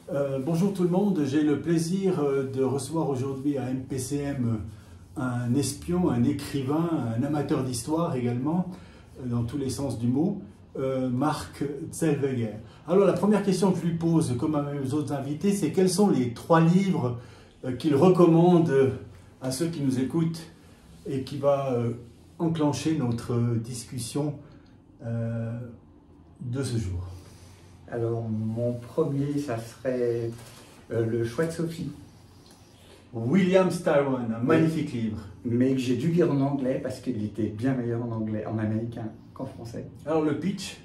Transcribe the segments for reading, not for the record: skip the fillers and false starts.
Bonjour tout le monde, j'ai le plaisir de recevoir aujourd'hui à MPCM un espion, un écrivain, un amateur d'histoire également, dans tous les sens du mot, Marc Zellweger. Alors la première question que je lui pose, comme à mes autres invités, c'est quels sont les 3 livres qu'il recommande à ceux qui nous écoutent et qui va enclencher notre discussion de ce jour. Alors, mon premier, ça serait Le Choix de Sophie. William Styron, un magnifique livre. Mais que j'ai dû lire en anglais parce qu'il était bien meilleur en anglais, en américain qu'en français. Alors, le pitch?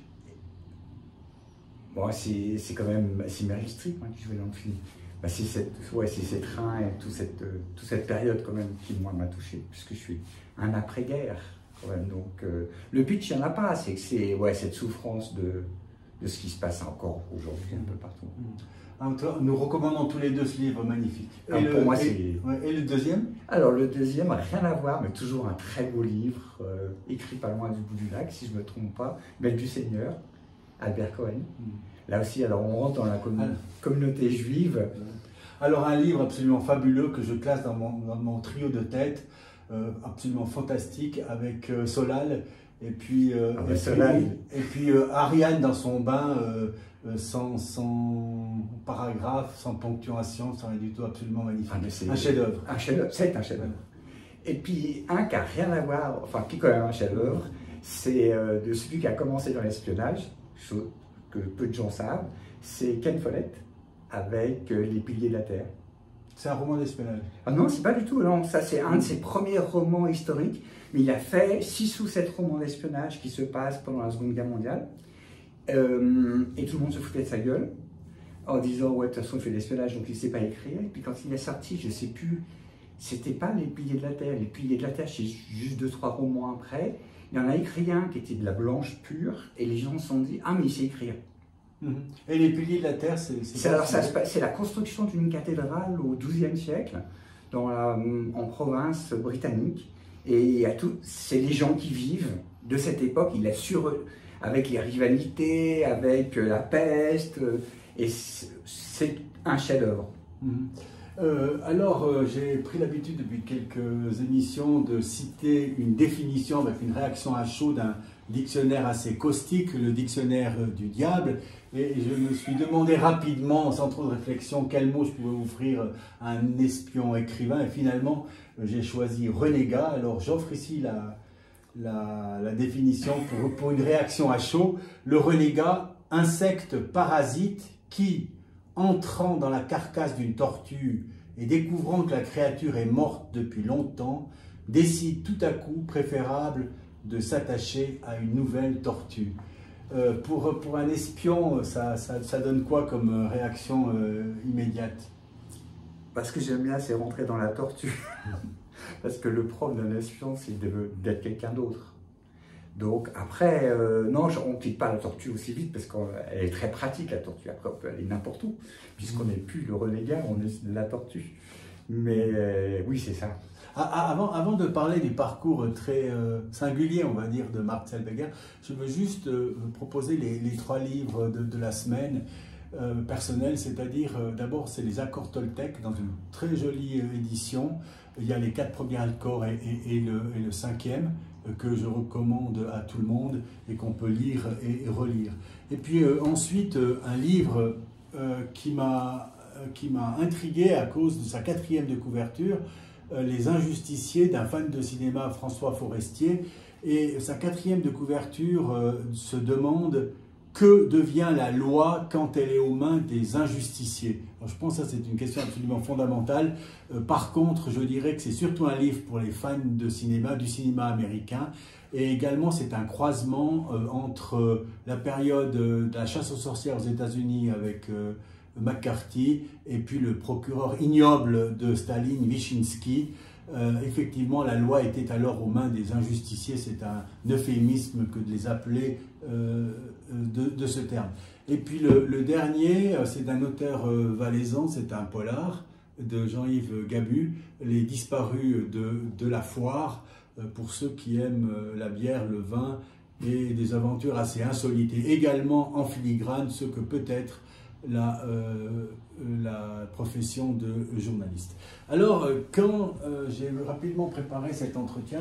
Bon, c'est quand même Meryl Streep qui jouait dans le film. Bah, c'est ces trains et toute cette période quand même qui, moi, m'a touché, puisque je suis un après-guerre quand même. Donc, le pitch, il n'y en a pas. C'est cette souffrance de ce qui se passe encore aujourd'hui un peu partout. Nous recommandons tous les deux ce livre magnifique. Pour moi, et le deuxième? Alors le deuxième, rien à voir, mais toujours un très beau livre, écrit pas loin du bout du lac, si je ne me trompe pas, Belle du Seigneur, Albert Cohen. Là aussi, alors on rentre dans la communauté juive. Alors un livre absolument fabuleux que je classe dans mon trio de tête, absolument fantastique, avec Solal. Et puis, Ariane dans son bain, sans paragraphe, sans ponctuation, sans rien du tout, absolument magnifique. Un chef-d'œuvre. C'est un chef-d'œuvre. Et puis, un qui n'a rien à voir, enfin, qui est quand même un chef-d'œuvre, c'est de celui qui a commencé dans l'espionnage, chose que peu de gens savent, c'est Ken Follett, avec Les Piliers de la Terre. C'est un roman d'espionnage? Ah non, c'est pas du tout. Non. Ça, c'est un de ses premiers romans historiques. Mais il a fait 6 ou 7 romans d'espionnage qui se passent pendant la Seconde Guerre mondiale. Et tout le monde se foutait de sa gueule en disant « Ouais, de toute façon, il fait de l'espionnage, donc il ne sait pas écrire. » Et puis quand il est sorti, je ne sais plus, c'était pas Les Piliers de la Terre. Les Piliers de la Terre, c'est juste 2-3 romans après. Il y en a écrit un qui était de la blanche pure. Et les gens se sont dit « Ah, mais il sait écrire. » Et Les Piliers de la Terre, c'est la construction d'une cathédrale au XIIe siècle en province britannique. Et c'est les gens qui vivent de cette époque. Il a avec les rivalités, avec la peste, et c'est un chef-d'œuvre. Alors, j'ai pris l'habitude depuis quelques émissions de citer une définition avec une réaction à chaud d'un dictionnaire assez caustique, le dictionnaire du diable, et je me suis demandé rapidement, sans trop de réflexion, quel mot je pouvais offrir à un espion écrivain, et finalement j'ai choisi renégat. Alors j'offre ici la définition pour une réaction à chaud. Le renégat, insecte parasite qui, entrant dans la carcasse d'une tortue et découvrant que la créature est morte depuis longtemps, décide tout à coup préférable de s'attacher à une nouvelle tortue. Pour un espion, ça donne quoi comme réaction immédiate? Parce que j'aime bien, c'est rentrer dans la tortue. Parce que le propre d'un espion, c'est d'être quelqu'un d'autre. Donc après, non, on ne quitte pas la tortue aussi vite parce qu'elle est très pratique, la tortue. Après, on peut aller n'importe où, puisqu'on n'est plus le renégat, on est la tortue. Mais oui, c'est ça. Avant de parler du parcours très singulier, on va dire, de Marc Zellweger, je veux juste proposer les 3 livres de la semaine personnels, c'est-à-dire d'abord c'est les Accords Toltec dans une très jolie édition. Il y a les 4 premiers accords et le 5e que je recommande à tout le monde et qu'on peut lire et relire. Et puis ensuite un livre qui m'a intrigué à cause de sa 4e de couverture, Les Injusticiés d'un fan de cinéma, François Forestier, et sa 4e de couverture se demande que devient la loi quand elle est aux mains des injusticiés. Alors, je pense que ça c'est une question absolument fondamentale. Par contre, je dirais que c'est surtout un livre pour les fans de cinéma, du cinéma américain, et également c'est un croisement entre la période de la chasse aux sorcières aux États-Unis avec McCarthy et puis le procureur ignoble de Staline, Wyszynski. Effectivement, la loi était alors aux mains des injusticiés, c'est un euphémisme que de les appeler de ce terme. Et puis le dernier, c'est d'un auteur valaisan, c'est un polar de Jean-Yves Gabu, Les Disparus de la Foire, pour ceux qui aiment la bière, le vin et des aventures assez insolites. Et également en filigrane, ce que peut-être la profession de journaliste. Alors, quand j'ai rapidement préparé cet entretien,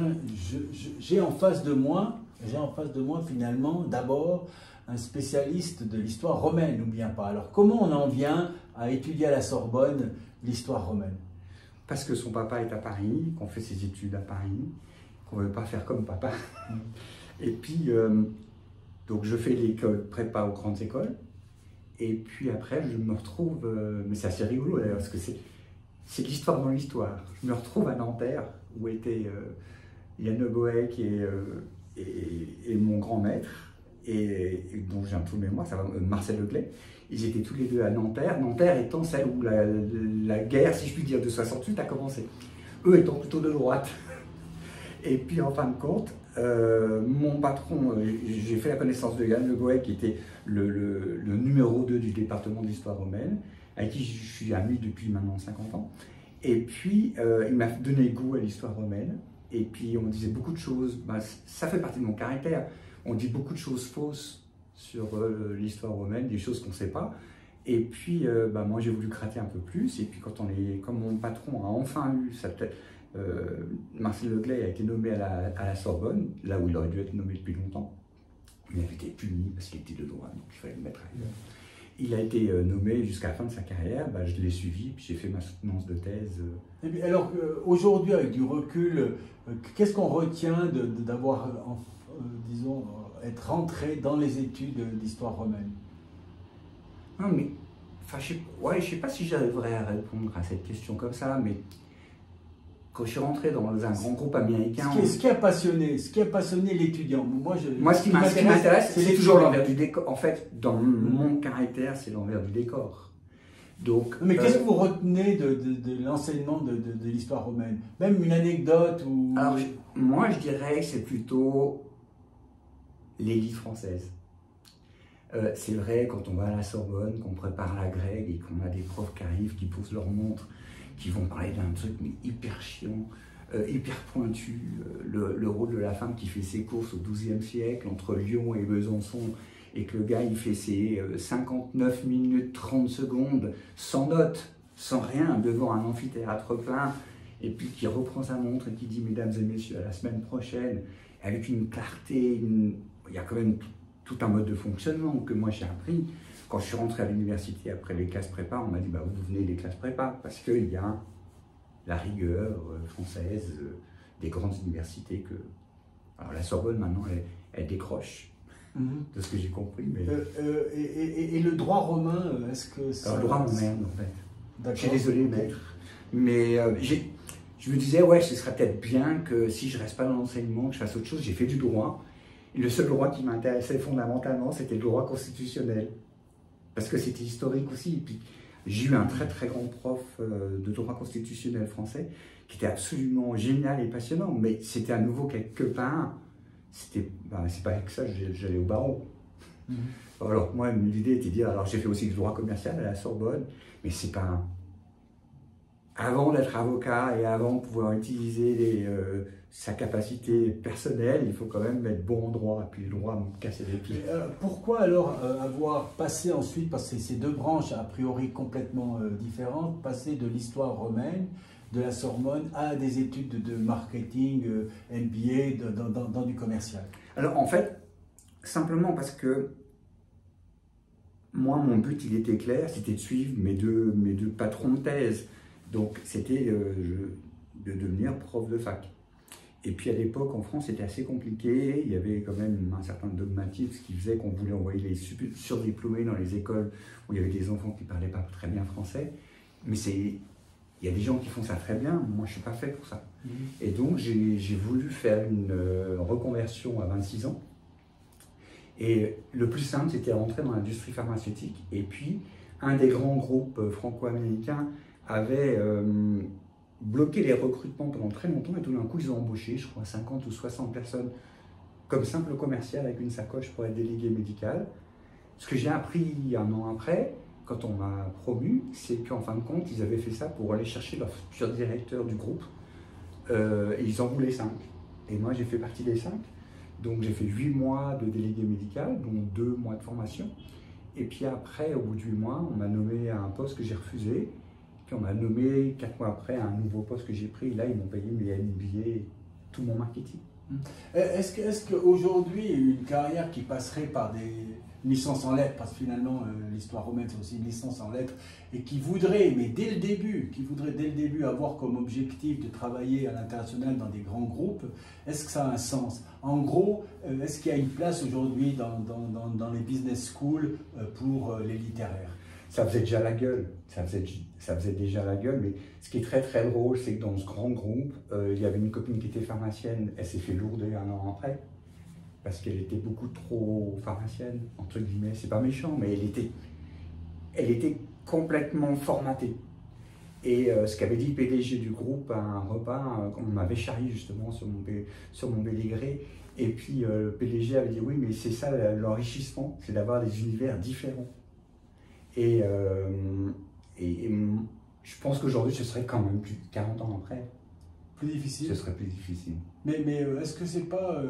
j'ai en face de moi finalement d'abord un spécialiste de l'histoire romaine, ou bien pas. Alors, comment on en vient à étudier à la Sorbonne l'histoire romaine? Parce que son papa est à Paris, qu'on fait ses études à Paris, qu'on ne veut pas faire comme papa. Et puis, donc je fais l'école prépa aux grandes écoles. Et puis après, je me retrouve, mais c'est assez rigolo d'ailleurs, parce que c'est de l'histoire dans l'histoire. Je me retrouve à Nanterre, où était Yann Le Goec et mon grand maître, et dont j'ai un trou de mémoire, ça va, Marcel Leclerc. Ils étaient tous les deux à Nanterre, Nanterre étant celle où la guerre, si je puis dire, de 68 a commencé. Eux étant plutôt de droite. Et puis en fin de compte, mon patron, j'ai fait la connaissance de Yann Le Goec, qui était le numéro 2 du département d'histoire romaine, avec qui je suis ami depuis maintenant 50 ans. Et puis, il m'a donné goût à l'histoire romaine. Et puis, on disait beaucoup de choses. Ben, ça fait partie de mon caractère. On dit beaucoup de choses fausses sur l'histoire romaine, des choses qu'on ne sait pas. Et puis, ben, moi, j'ai voulu gratter un peu plus. Et puis, comme mon patron a enfin eu sa tête, Marcel Leclerc a été nommé à la Sorbonne, là où il aurait dû être nommé depuis longtemps. Il avait été puni parce qu'il était de droite, donc il fallait le mettre ailleurs. Il a été nommé jusqu'à la fin de sa carrière, bah, je l'ai suivi, puis j'ai fait ma soutenance de thèse. Et puis, alors, aujourd'hui, avec du recul, qu'est-ce qu'on retient d'avoir, disons, être rentré dans les études d'histoire romaine? Non, mais, enfin, je sais pas si j'arriverais à répondre à cette question comme ça, mais quand je suis rentré dans un grand groupe américain... Ce qui a passionné l'étudiant. Moi, ce qui m'intéresse, c'est toujours l'envers du décor. En fait, dans mon caractère, c'est l'envers du décor. Donc, mais qu'est-ce que vous retenez de l'enseignement de l'histoire romaine? Même une anecdote ou... Alors, moi, je dirais que c'est plutôt l'élite française. C'est vrai, quand on va à la Sorbonne, qu'on prépare la grecque et qu'on a des profs qui arrivent, qui posent leur montre, qui vont parler d'un truc mais hyper chiant, hyper pointu, le rôle de la femme qui fait ses courses au XIIe siècle entre Lyon et Besançon, et que le gars il fait ses 59 minutes 30 secondes sans notes, sans rien, devant un amphithéâtre plein, et puis qui reprend sa montre et qui dit « Mesdames et messieurs, à la semaine prochaine », avec une clarté, il y a quand même tout un mode de fonctionnement que moi j'ai appris. Quand je suis rentré à l'université après les classes prépa, on m'a dit bah, vous venez des classes prépa parce qu'il y a la rigueur française des grandes universités que. Alors la Sorbonne maintenant elle décroche de ce que j'ai compris. Mais... et le droit romain, est-ce que ça... Alors le droit m'emmerde en fait. Je suis désolé maître, mais je me disais ouais ce serait peut-être bien que si je reste pas dans l'enseignement, que je fasse autre chose. J'ai fait du droit. Et le seul droit qui m'intéressait fondamentalement c'était le droit constitutionnel. Parce que c'était historique aussi. Et puis, j'ai eu un très très grand prof de droit constitutionnel français qui était absolument génial et passionnant. Mais c'était à nouveau quelque part, c'est pas avec ça que j'allais au barreau. Alors moi, l'idée était de dire, alors j'ai fait aussi du droit commercial à la Sorbonne, mais c'est pas... Avant d'être avocat et avant de pouvoir utiliser sa capacité personnelle, il faut quand même être bon en droit, et puis le droit me cassait les pieds. Pourquoi alors avoir passé ensuite, parce que ces deux branches a priori complètement différentes, passer de l'histoire romaine, de la Sorbonne, à des études de marketing, MBA, dans du commercial? Alors en fait, simplement parce que moi, mon but, il était clair, c'était de suivre mes deux patrons de thèse. Donc, c'était de devenir prof de fac. Et puis, à l'époque, en France, c'était assez compliqué. Il y avait quand même un certain dogmatisme qui faisait qu'on voulait envoyer les surdiplômés dans les écoles où il y avait des enfants qui ne parlaient pas très bien français. Mais il y a des gens qui font ça très bien. Moi, je ne suis pas fait pour ça. Et donc, j'ai voulu faire une reconversion à 26 ans. Et le plus simple, c'était rentrer dans l'industrie pharmaceutique. Et puis, un des grands groupes franco-américains avait bloqué les recrutements pendant très longtemps. Et tout d'un coup, ils ont embauché, je crois, 50 ou 60 personnes comme simple commercial avec une sacoche pour être délégué médical. Ce que j'ai appris un an après, quand on m'a promu, c'est qu'en fin de compte, ils avaient fait ça pour aller chercher leur futur directeur du groupe. Et ils en voulaient 5. Et moi, j'ai fait partie des 5. Donc j'ai fait 8 mois de délégué médical, dont 2 mois de formation. Et puis après, au bout du mois, on m'a nommé à un poste que j'ai refusé. Puis on m'a nommé 4 mois après à un nouveau poste que j'ai pris. Et là, ils m'ont payé mes MBA et tout mon marketing. Est-ce qu'aujourd'hui, une carrière qui passerait par des licences en lettres, parce que finalement l'histoire romaine c'est aussi une licence en lettres, et qui voudrait, mais dès le début, avoir comme objectif de travailler à l'international dans des grands groupes, est-ce que ça a un sens? En gros, est-ce qu'il y a une place aujourd'hui dans les business schools pour les littéraires? Ça faisait déjà la gueule, ça faisait déjà la gueule, mais ce qui est très très drôle, c'est que dans ce grand groupe, il y avait une copine qui était pharmacienne, elle s'est fait lourder 1 an après, parce qu'elle était beaucoup trop pharmacienne, entre guillemets, c'est pas méchant, mais elle était complètement formatée. Et ce qu'avait dit le PDG du groupe à un repas, on m'avait charrié justement sur mon pédigré, et puis le PDG avait dit oui, mais c'est ça l'enrichissement, c'est d'avoir des univers différents. Et je pense qu'aujourd'hui, ce serait quand même plus de 40 ans après. Plus difficile. Ce serait plus difficile. Mais est-ce que c'est pas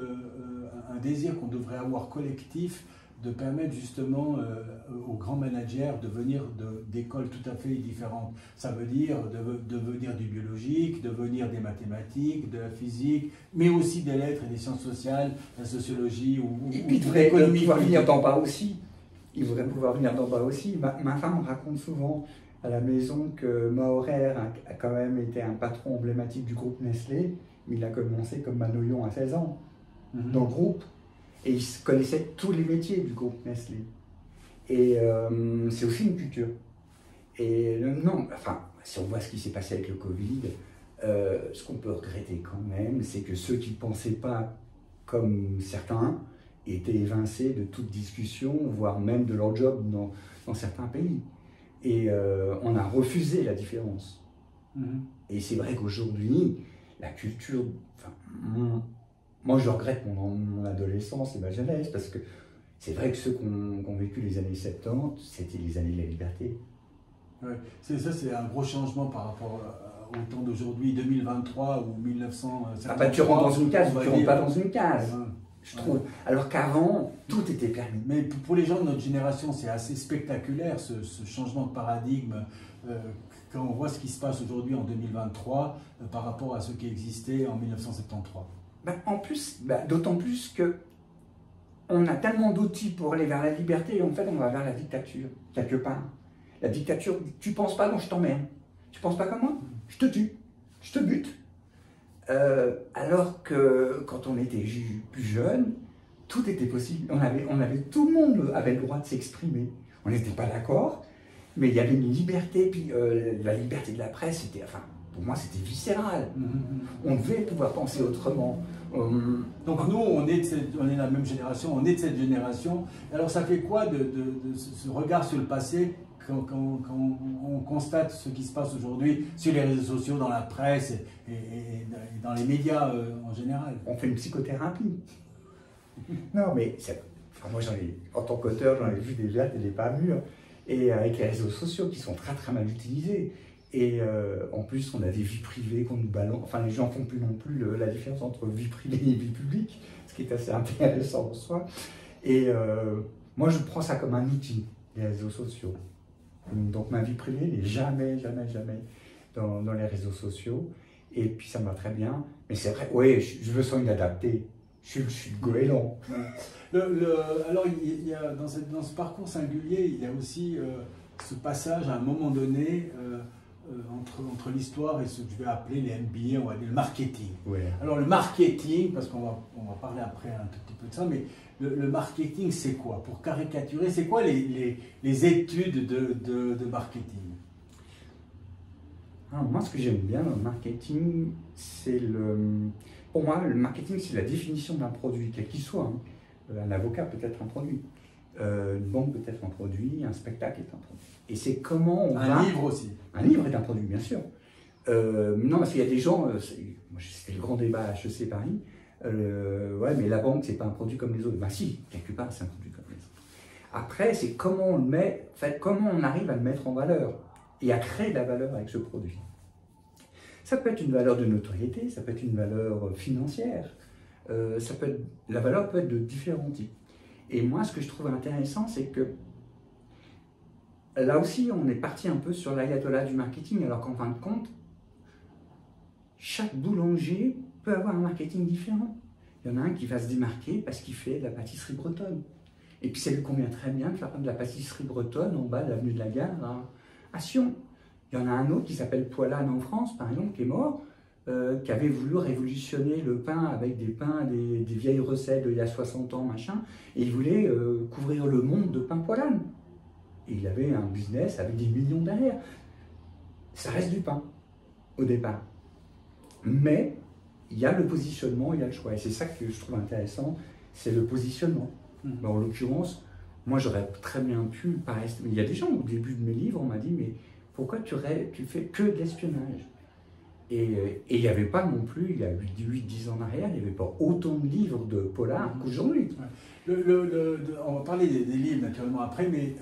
un désir qu'on devrait avoir collectif de permettre justement aux grands managers de venir d'écoles tout à fait différentes? Ça veut dire de venir du biologique, de venir des mathématiques, de la physique, mais aussi des lettres et des sciences sociales, la sociologie ou puis de l'économie. Il devrait venir d'en bas aussi. Il voudrait pouvoir venir d'en bas aussi. Ma femme raconte souvent à la maison que Maurer a quand même été un patron emblématique du groupe Nestlé, mais il a commencé comme Manoyon à 16 ans dans le groupe. Et il connaissait tous les métiers du groupe Nestlé. Et c'est aussi une culture. Et non, enfin, si on voit ce qui s'est passé avec le Covid, ce qu'on peut regretter quand même, c'est que ceux qui ne pensaient pas comme certains étaient évincés de toute discussion, voire même de leur job dans certains pays. Et on a refusé la différence. Et c'est vrai qu'aujourd'hui, la culture... Enfin, moi, je regrette mon adolescence et ma jeunesse, parce que c'est vrai que ceux qui ont vécu les années 70, c'était les années de la liberté. Ouais, ça, c'est un gros changement par rapport au temps d'aujourd'hui, 2023 ou 1973. Ah bah, tu rentres dans une case ou tu rentres pas dans une case. Ouais. Je trouve. Alors qu'avant, tout était permis. Mais pour les gens de notre génération, c'est assez spectaculaire ce changement de paradigme quand on voit ce qui se passe aujourd'hui en 2023 par rapport à ce qui existait en 1973. En plus, d'autant plus que on a tellement d'outils pour aller vers la liberté et en fait on va vers la dictature, quelque part. La dictature, tu penses pas, donc je t'emmerde. Tu penses pas comme moi, je te tue, je te bute. Alors que quand on était plus jeune, tout était possible. Tout le monde avait le droit de s'exprimer. On n'était pas d'accord, mais il y avait une liberté. Puis la liberté de la presse, c'était, enfin, pour moi, c'était viscéral. On devait pouvoir penser autrement. Donc nous, on est la même génération, on est de cette génération. Alors ça fait quoi de ce regard sur le passé quand on constate ce qui se passe aujourd'hui sur les réseaux sociaux, dans la presse et dans les médias en général? On fait une psychothérapie. Non, mais enfin, moi, en tant qu'auteur, j'en ai vu des vertes et des pas mûres. Et avec les réseaux sociaux qui sont très très mal utilisés. Et en plus, on a des vies privées qu'on nous balance. Enfin, les gens ne font plus non plus la différence entre vie privée et vie publique, ce qui est assez intéressant en soi. Et moi, je prends ça comme un outil, les réseaux sociaux. Donc, ma vie privée n'est jamais dans les réseaux sociaux. Et puis, ça me va très bien. Mais c'est vrai, oui, je me sens inadapté. Je suis le goéland. Alors, il y a, dans ce parcours singulier, il y a aussi ce passage à un moment donné entre l'histoire et ce que je vais appeler les MBA, on va dire le marketing. Ouais. Alors le marketing, parce qu'on va parler après un tout petit peu de ça, mais le marketing c'est quoi? Pour caricaturer, c'est quoi les études de marketing? Alors, moi, ce que j'aime bien dans le marketing, c'est pour moi, le marketing, c'est la définition d'un produit, quel qu'il soit. Hein. Un avocat peut être un produit. Une banque peut être un produit, un spectacle est un produit. Et c'est comment on va... Un livre aussi. Un livre est un produit, bien sûr. Non, parce qu'il y a des gens, c'était le grand débat à HEC Paris, ouais, mais la banque, c'est pas un produit comme les autres. Ben si, quelque part, c'est un produit comme les autres. Après, c'est comment on le met, en fait, comment on arrive à le mettre en valeur et à créer de la valeur avec ce produit. Ça peut être une valeur de notoriété, ça peut être une valeur financière, la valeur peut être de différents types. Et moi, ce que je trouve intéressant, c'est que là aussi, on est parti un peu sur l'ayatollah du marketing, alors qu'en fin de compte, chaque boulanger peut avoir un marketing différent. Il y en a un qui va se démarquer parce qu'il fait de la pâtisserie bretonne. Et puis ça lui convient très bien de faire de la pâtisserie bretonne en bas de l'avenue de la Gare à Sion. Il y en a un autre qui s'appelle Poilane en France, par exemple, qui est mort, qui avait voulu révolutionner le pain avec des vieilles recettes d'il y a 60 ans, machin, et il voulait couvrir le monde de pain Poilane. Et il avait un business avec des millions derrière. Ça reste du pain, au départ. Mais il y a le positionnement, il y a le choix. Et c'est ça que je trouve intéressant, c'est le positionnement. Ben, en l'occurrence, moi j'aurais très bien pu, il y a des gens au début de mes livres, on m'a dit, mais pourquoi tu fais que de l'espionnage? Et il n'y avait pas non plus, il y a 8-10 ans en arrière, il n'y avait pas autant de livres de polar qu'aujourd'hui. On va parler des livres naturellement après, mais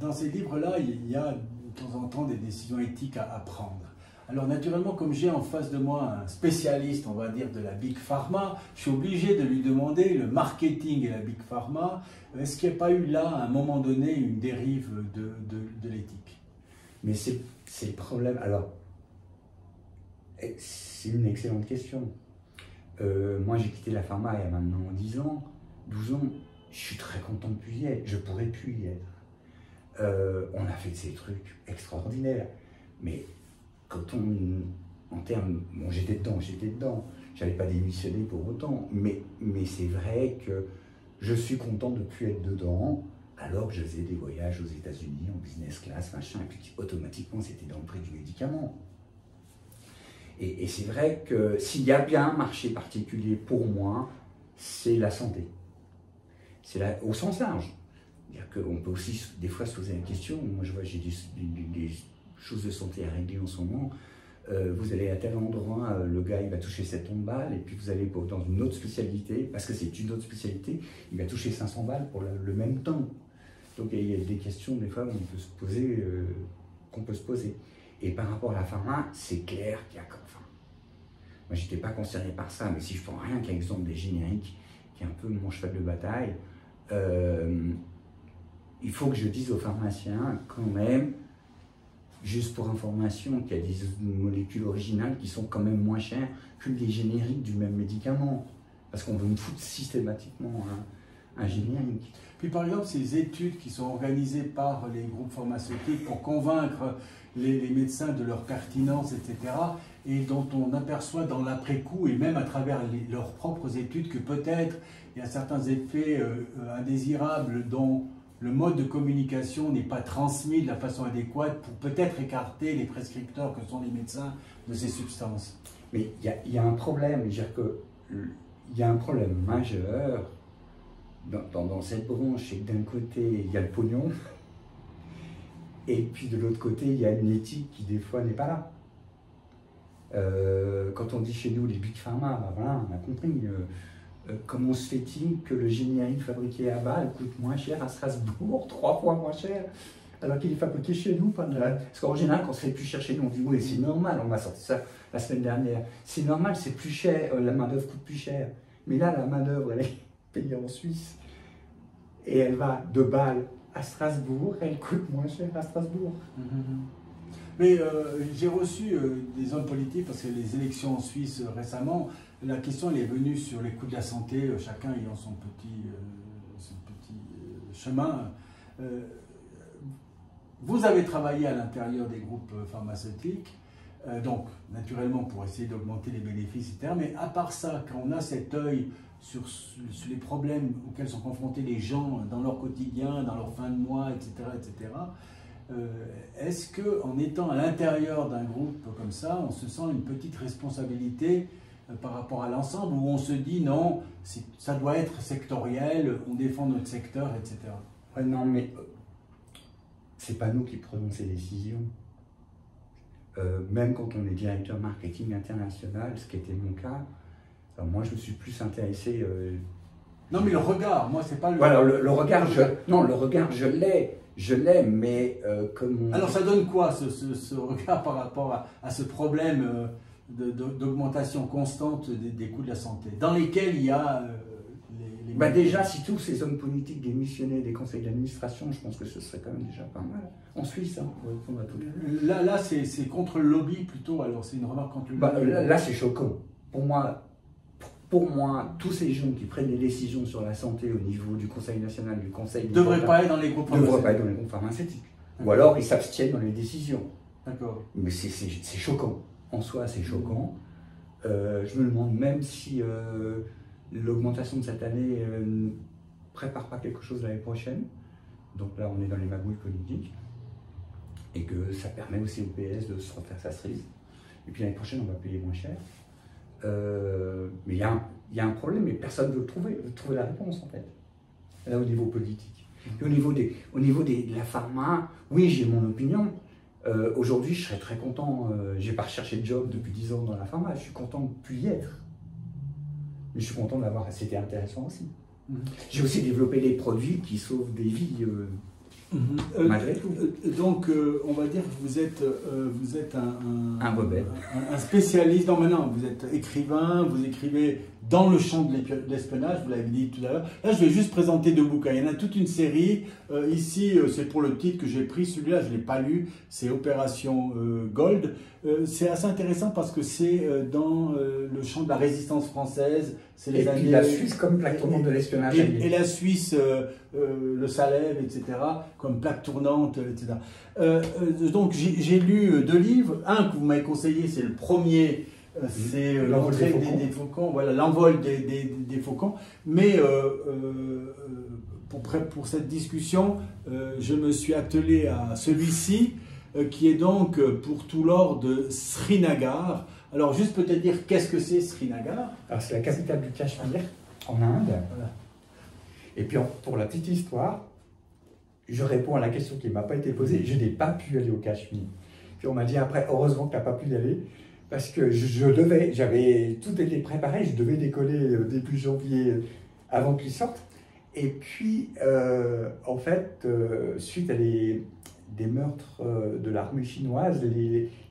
dans ces livres-là, il y a de temps en temps des décisions éthiques à prendre. Alors naturellement, comme j'ai en face de moi un spécialiste, on va dire, de la Big Pharma, je suis obligé de lui demander le marketing et la Big Pharma. Est-ce qu'il n'y a pas eu là, à un moment donné, une dérive de l'éthique? Mais c'est le problème. Alors, c'est une excellente question. Moi, j'ai quitté la pharma il y a maintenant 10 ans, 12 ans. Je suis très content de plus y être. Je pourrais plus y être. On a fait ces trucs extraordinaires. Mais quand en termes, bon, j'étais dedans, je n'avais pas démissionné pour autant, mais c'est vrai que je suis content de ne plus être dedans, alors que je faisais des voyages aux États-Unis en business class, machin, et puis automatiquement c'était dans le prix du médicament. Et c'est vrai que s'il y a bien un marché particulier pour moi, c'est la santé. C'est au sens large. C'est-à-dire qu'on peut aussi des fois se poser la question, moi je vois j'ai des choses de santé à régler en ce moment, vous allez à tel endroit, le gars il va toucher 700 balles, et puis vous allez dans une autre spécialité, parce que c'est une autre spécialité, il va toucher 500 balles pour le même temps. Donc il y a des questions des fois qu'on peut se poser. Et par rapport à la pharma, c'est clair qu'il y a comme ça. Moi j'étais pas concerné par ça, mais si je prends rien qu'à l'exemple des génériques, qui est un peu mon cheval de bataille, il faut que je dise aux pharmaciens quand même, juste pour information, qu'il y a des molécules originales qui sont quand même moins chères que les génériques du même médicament. Parce qu'on veut me foutre systématiquement un générique. Puis par exemple, ces études qui sont organisées par les groupes pharmaceutiques pour convaincre les médecins de leur pertinence, etc., et dont on aperçoit dans l'après-coup, et même à travers leurs propres études, que peut-être il y a certains effets indésirables dont le mode de communication n'est pas transmis de la façon adéquate pour peut-être écarter les prescripteurs que sont les médecins de ces substances. Mais il y a un problème, je veux dire que il y a un problème majeur dans cette branche, c'est que d'un côté il y a le pognon, et puis de l'autre côté il y a une éthique qui des fois n'est pas là. Quand on dit chez nous les big pharma, ben voilà, on a compris. Comment se fait-il que le générique fabriqué à Bâle coûte moins cher à Strasbourg, 3 fois moins cher, alors qu'il est fabriqué chez nous? Parce qu'en général, quand c'est plus cher chez nous, on dit oui, c'est normal, on m'a sorti ça la semaine dernière. C'est normal, c'est plus cher, la main-d'œuvre coûte plus cher. Mais là, la main-d'œuvre, elle est payée en Suisse. Et elle va de Bâle à Strasbourg, elle coûte moins cher à Strasbourg. Mais j'ai reçu des hommes politiques, parce que les élections en Suisse récemment, la question elle est venue sur les coûts de la santé, chacun ayant son petit chemin. Vous avez travaillé à l'intérieur des groupes pharmaceutiques, donc naturellement pour essayer d'augmenter les bénéfices, etc. Mais à part ça, quand on a cet œil sur les problèmes auxquels sont confrontés les gens dans leur quotidien, dans leur fin de mois, etc., etc., est-ce qu'en étant à l'intérieur d'un groupe comme ça, on se sent une petite responsabilité par rapport à l'ensemble, où on se dit non, ça doit être sectoriel, on défend notre secteur, etc. Ouais, non, mais c'est pas nous qui prenons ces décisions. Même quand on est directeur marketing international, ce qui était mon cas, moi je me suis plus intéressé. Non, mais le regard, moi c'est pas le. Voilà, le regard, le regard, je l'ai, mais comme. Alors ça donne quoi ce regard par rapport à ce problème d'augmentation constante des coûts de la santé, dans lesquels il y a les Bah déjà, si tous ces hommes politiques démissionnaient des conseils d'administration, je pense que ce serait quand même déjà pas mal. En Suisse, hein, pour répondre à tout. Là c'est contre le lobby plutôt, alors c'est une remarque contre le lobby. Là c'est choquant. Pour moi, tous ces gens qui prennent des décisions sur la santé au niveau du Conseil national, du Conseil... Ne devraient pas être dans les groupes pharmaceutiques. Ne devraient pas être dans les groupes pharmaceutiques. Ou alors ils s'abstiennent dans les décisions. D'accord. Mais c'est choquant. En soi, c'est choquant. Je me demande même si l'augmentation de cette année ne prépare pas quelque chose l'année prochaine. Donc là, on est dans les magouilles politiques. Et que ça permet aussi au PS de se refaire sa cerise. Et puis l'année prochaine, on va payer moins cher. Mais il y a un problème, mais personne ne veut trouver la réponse, en fait. Là, au niveau politique. Et au niveau de la pharma, oui, j'ai mon opinion. Aujourd'hui, je serais très content. J'ai pas recherché de job depuis 10 ans dans la pharma. Je suis content de ne plus y être. Mais je suis content d'avoir. C'était intéressant aussi. J'ai aussi développé des produits qui sauvent des vies. Malgré tout. Donc, on va dire que vous êtes un rebelle. Un spécialiste. Non, maintenant, vous êtes écrivain, vous écrivez dans le champ de l'espionnage, vous l'avez dit tout à l'heure. Là, je vais juste présenter 2 bouquins. Il y en a toute une série. Ici, c'est pour le titre que j'ai pris. Celui-là, je ne l'ai pas lu. C'est Opération Gold. C'est assez intéressant parce que c'est dans le champ de la résistance française. Et puis la Suisse comme plaque tournante de l'espionnage. Et la Suisse, le Salem, etc., comme plaque tournante, etc. Donc j'ai lu 2 livres. Un que vous m'avez conseillé, c'est le premier, c'est l'entrée des faucons, voilà, l'envol des faucons. Mais pour cette discussion, je me suis attelé à celui-ci, qui est donc pour tout l'or de Srinagar. Alors, juste peut-être dire qu'est-ce que c'est Srinagar? Alors, c'est la capitale du Cachemire, en Inde. Voilà. Et puis, pour la petite histoire, je réponds à la question qui ne m'a pas été posée. Je n'ai pas pu aller au Cachemire. Puis, on m'a dit après, heureusement que tu n'as pas pu y aller, parce que j'avais tout été préparé, je devais décoller début janvier avant qu'il sorte. Et puis, en fait, suite à des meurtres de l'armée chinoise,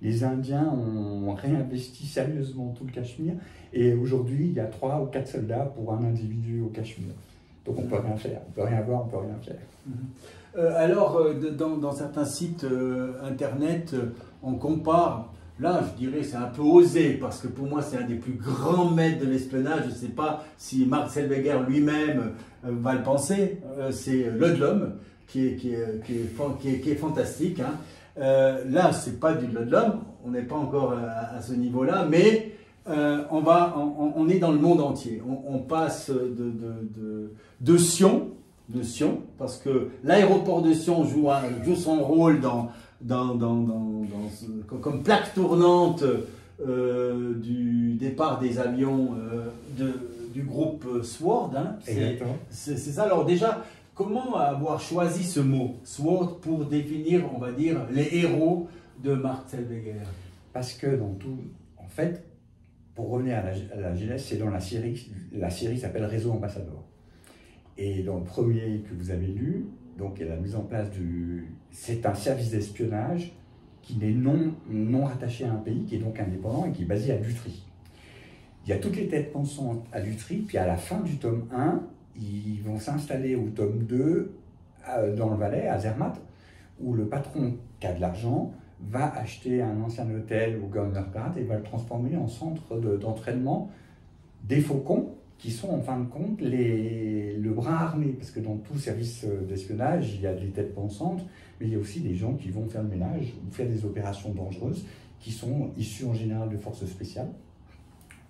les Indiens ont réinvesti sérieusement tout le Cachemire. Et aujourd'hui, il y a 3 ou 4 soldats pour un individu au Cachemire. Donc on ne peut rien faire, on ne peut rien voir, on ne peut rien faire. Alors, dans certains sites internet, on compare. Là, je dirais c'est un peu osé, parce que pour moi, c'est un des plus grands maîtres de l'espionnage. Je ne sais pas si Mark Selveger lui-même va le penser. C'est Ludlum, qui est fantastique. Hein. Là, ce n'est pas du Ludlum, on n'est pas encore à ce niveau-là, mais on est dans le monde entier. On passe de Sion, parce que l'aéroport de Sion joue son rôle comme plaque tournante du départ des avions du groupe SWORD. Hein. C'est ça. Alors déjà, comment avoir choisi ce mot, SWORD, pour définir, on va dire, les héros de Mark Selveger? Parce que dans tout, en fait, pour revenir à la genèse, c'est dans la série s'appelle Réseau Ambassadeur. Et dans le premier que vous avez lu, donc la mise en place c'est un service d'espionnage qui n'est non rattaché à un pays, qui est donc indépendant et qui est basé à Lutry. Il y a toutes les têtes pensantes à Lutry, puis à la fin du tome 1, ils vont s'installer au tome 2, dans le Valais, à Zermatt, où le patron qui a de l'argent va acheter un ancien hôtel au Governorgrad et va le transformer en centre d'entraînement des faucons, qui sont en fin de compte le bras armé, parce que dans tout service d'espionnage, il y a des têtes pensantes, mais il y a aussi des gens qui vont faire le ménage ou faire des opérations dangereuses, qui sont issus en général de forces spéciales.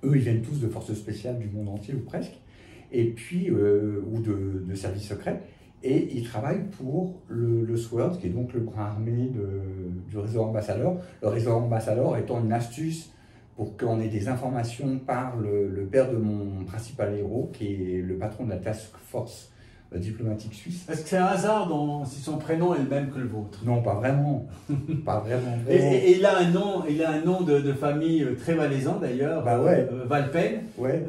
Eux, ils viennent tous de forces spéciales du monde entier, ou presque, et puis, ou de services secrets, et ils travaillent pour le SWORD, qui est donc le bras armé du réseau ambassadeur. Le réseau ambassadeur étant une astuce pour qu'on ait des informations par le père de mon principal héros, qui est le patron de la task force diplomatique suisse. Est-ce que c'est un hasard si son prénom est le même que le vôtre? Non, pas vraiment. Pas vraiment. Et il a un nom de famille très valaisan d'ailleurs, bah ouais. Valpen. Ouais.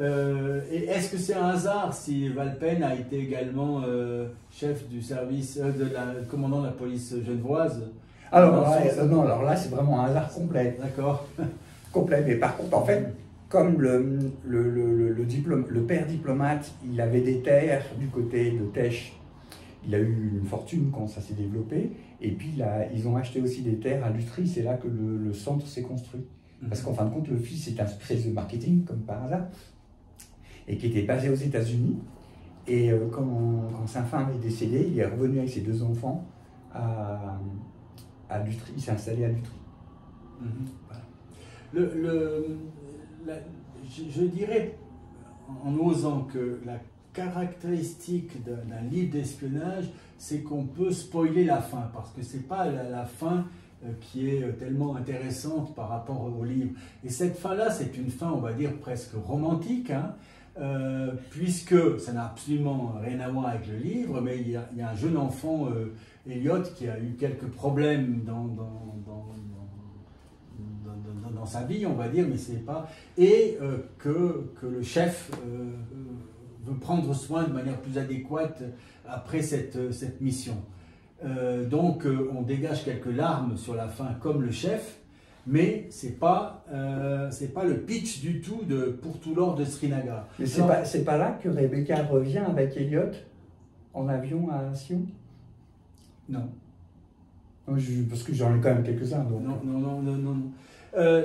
Et est-ce que c'est un hasard si Valpen a été également chef du service, commandant de la police genevoise? Alors là c'est vraiment un hasard complet. D'accord. Complet, mais par contre, en fait, comme le père diplomate, il avait des terres du côté de Tech, il a eu une fortune quand ça s'est développé, et puis là, ils ont acheté aussi des terres à Lutry, c'est là que le centre s'est construit. Parce qu'en fin de compte, le fils est un spécialiste de marketing, comme par hasard, et qui était basé aux États-Unis. Et quand sa femme est décédée, il est revenu avec ses 2 enfants à Lutry, il s'est installé à Lutry. Voilà. Je dirais, en osant, que la caractéristique d'un livre d'espionnage, c'est qu'on peut spoiler la fin, parce que c'est pas la fin qui est tellement intéressante par rapport au livre. Et cette fin-là, c'est une fin, on va dire, presque romantique, hein, puisque ça n'a absolument rien à voir avec le livre, mais il y a un jeune enfant, Elliot, qui a eu quelques problèmes dans sa vie, on va dire, mais c'est pas... Et que le chef veut prendre soin de manière plus adéquate après cette mission. Donc on dégage quelques larmes sur la fin comme le chef, mais c'est pas le pitch du tout pour tout l'or de Srinagar. Mais c'est pas là que Rebecca revient avec Elliot en avion à Sion? Non. Parce que j'en ai quand même quelques-uns. Donc... Non.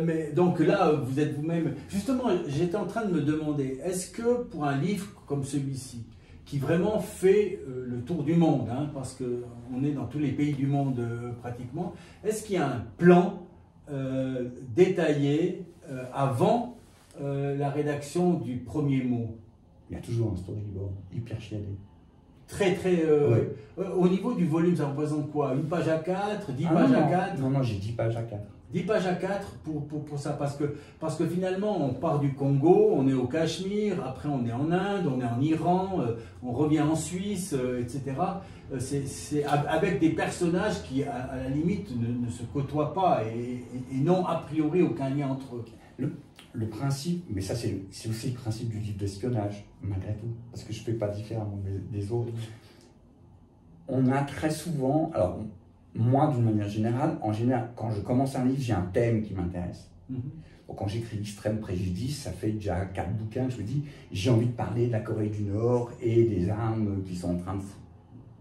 Mais donc là, vous êtes vous-même... Justement, j'étais en train de me demander, est-ce que pour un livre comme celui-ci, qui vraiment fait le tour du monde, hein, parce qu'on est dans tous les pays du monde pratiquement, est-ce qu'il y a un plan détaillé avant la rédaction du premier mot? Il y a toujours un storyboard hyper chiadé. Très, Oui. Au niveau du volume, ça représente quoi? Une page à 4, 10 pages à 4? Non, j'ai 10 pages à 4. 10 pages à 4 pour ça, parce que finalement on part du Congo, on est au Cachemire, après on est en Inde, on est en Iran, on revient en Suisse, etc. C'est avec des personnages qui à la limite ne se côtoient pas et n'ont a priori aucun lien entre eux. Le principe, mais ça c'est aussi le principe du livre d'espionnage, malgré tout, parce que je ne fais pas différemment des autres. On a très souvent, alors moi d'une manière générale, quand je commence un livre, j'ai un thème qui m'intéresse. Donc, quand j'écris Extrême Préjudice, ça fait déjà 4 bouquins, je me dis, j'ai envie de parler de la Corée du Nord et des armes qui sont en train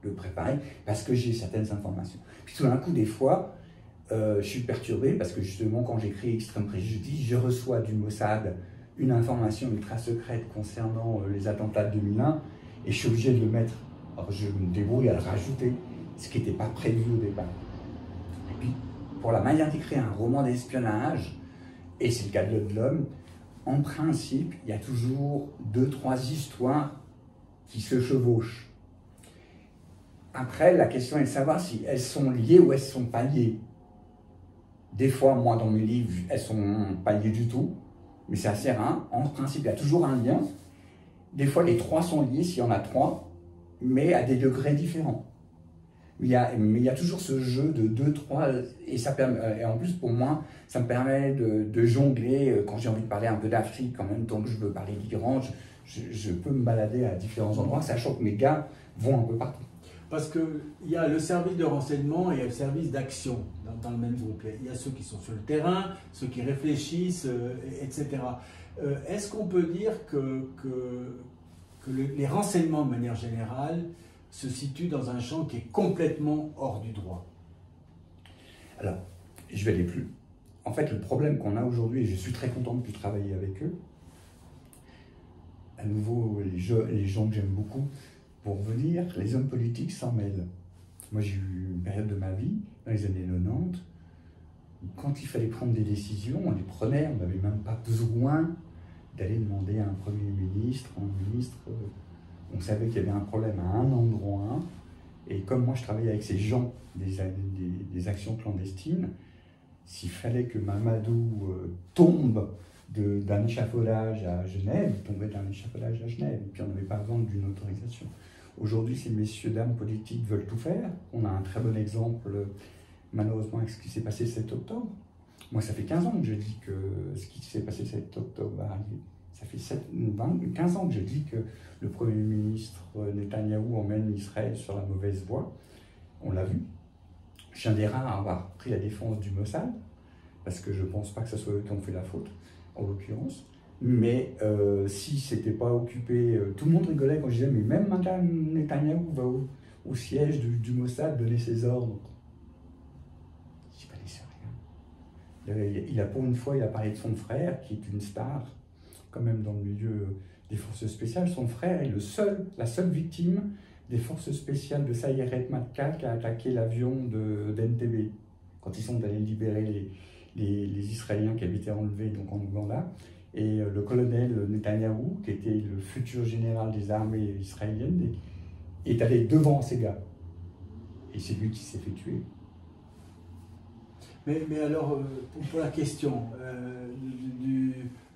de préparer, parce que j'ai certaines informations. Puis tout d'un coup, des fois, je suis perturbé, parce que justement, quand j'écris Extrême Préjudice, je reçois du Mossad une information ultra secrète concernant les attentats de 2001, et je suis obligé de le mettre. Alors je me débrouille à le rajouter, ce qui n'était pas prévu au départ. Et puis, pour la manière d'écrire un roman d'espionnage, et c'est le cas de l'homme, en principe, il y a toujours 2-3 histoires qui se chevauchent. Après, la question est de savoir si elles sont liées ou elles ne sont pas liées. Des fois, moi, dans mes livres, elles ne sont pas liées du tout, mais c'est assez rare. En principe, il y a toujours un lien. Des fois, les 3 sont liés, s'il y en a 3, mais à des degrés différents. Mais il y a toujours ce jeu de 2-3, et en plus pour moi, ça me permet de jongler quand j'ai envie de parler un peu d'Afrique, en même temps que je veux parler d'Iran, je peux me balader à différents endroits, sachant que mes gars vont un peu partout. Parce qu'il y a le service de renseignement et il y a le service d'action dans le même groupe. Il y a ceux qui sont sur le terrain, ceux qui réfléchissent, etc. Est-ce qu'on peut dire que les renseignements de manière générale se situe dans un champ qui est complètement hors du droit? Alors, je vais aller plus. En fait, le problème qu'on a aujourd'hui, et je suis très content de travailler avec eux, à nouveau, les gens que j'aime beaucoup, pour venir, les hommes politiques s'en mêlent. Moi, j'ai eu une période de ma vie, dans les années 90, où quand il fallait prendre des décisions, on les prenait, on n'avait même pas besoin d'aller demander à un Premier ministre, un ministre... On savait qu'il y avait un problème à un endroit, et comme moi je travaillais avec ces gens des actions clandestines, s'il fallait que Mamadou tombe d'un échafaudage à Genève, il tombait d'un échafaudage à Genève, et puis on n'avait pas besoin d'une autorisation. Aujourd'hui, ces messieurs, dames politiques veulent tout faire. On a un très bon exemple, malheureusement, avec ce qui s'est passé le 7 octobre. Moi, ça fait 15 ans que je dis que ce qui s'est passé le 7 octobre va arriver. Ça fait 15 ans que je dis que le Premier ministre Netanyahou emmène Israël sur la mauvaise voie. On l'a vu. Je suis un des rares à avoir pris la défense du Mossad, parce que je ne pense pas que ce soit eux qui ont fait la faute, en l'occurrence. Mais si c'était pas occupé, tout le monde rigolait quand je disais, mais même Madame Netanyahou va au siège du Mossad donner ses ordres. Je ne connaissais rien. Il a pour une fois, il a parlé de son frère, qui est une star, quand même dans le milieu des forces spéciales. Son frère est la seule victime des forces spéciales de Sayeret Matkal qui a attaqué l'avion d'Entebbe, quand ils sont allés libérer les Israéliens qui avaient été enlevés donc, en Ouganda. Et le colonel Netanyahou, qui était le futur général des armées israéliennes, est allé devant ces gars. Et c'est lui qui s'est fait tuer. Mais alors, pour la question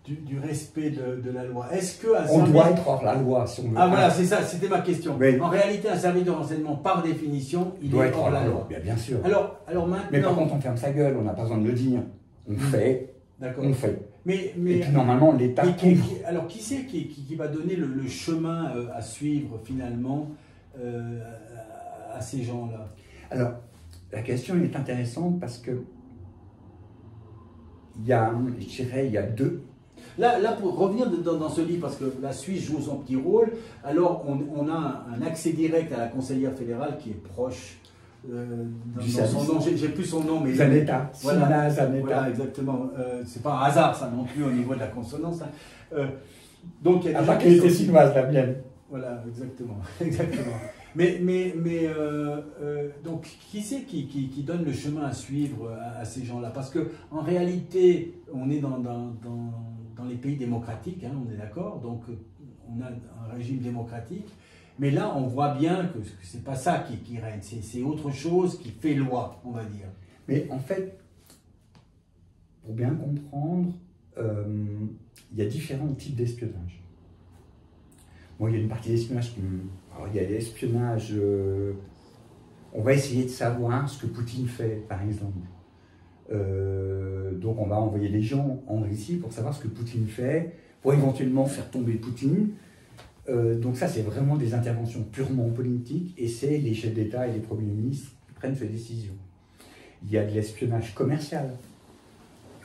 du respect de la loi, est-ce que... On doit être hors la loi, si on veut. Ah voilà, c'est ça, c'était ma question. Mais en réalité, un service de renseignement, par définition, il doit être hors la loi. Bien sûr. Alors maintenant... Mais par contre, on ferme sa gueule, on n'a pas besoin de le dire. On fait, on fait. Mais, et puis normalement, l'État... Alors qui c'est qui va donner le chemin à suivre finalement à ces gens-là? Alors, la question est intéressante parce que il y a deux... Là, pour revenir dans ce livre, parce que la Suisse joue son petit rôle, alors on a un accès direct à la conseillère fédérale qui est proche dans son nom, j'ai plus son nom, mais... Zanetta, voilà, Zanetta. Voilà, exactement. C'est pas un hasard, ça non plus, au niveau de la consonance. Hein. Donc, il y a des gens qui était chinoise, la mienne. Voilà, exactement. exactement. Donc, qui c'est qui donne le chemin à suivre à ces gens-là? Parce qu'en réalité, on est dans les pays démocratiques, hein, on est d'accord, donc on a un régime démocratique, mais là, on voit bien que c'est pas ça qui règne, c'est autre chose qui fait loi, on va dire. Mais en fait, pour bien comprendre, il y a différents types d'espionnage. Bon, il y a une partie d'espionnage qui... Alors, il y a l'espionnage... on va essayer de savoir ce que Poutine fait, par exemple. Donc, on va envoyer des gens en Russie pour savoir ce que Poutine fait, pour éventuellement faire tomber Poutine. Donc ça, c'est vraiment des interventions purement politiques, et c'est les chefs d'État et les premiers ministres qui prennent ces décisions. Il y a de l'espionnage commercial.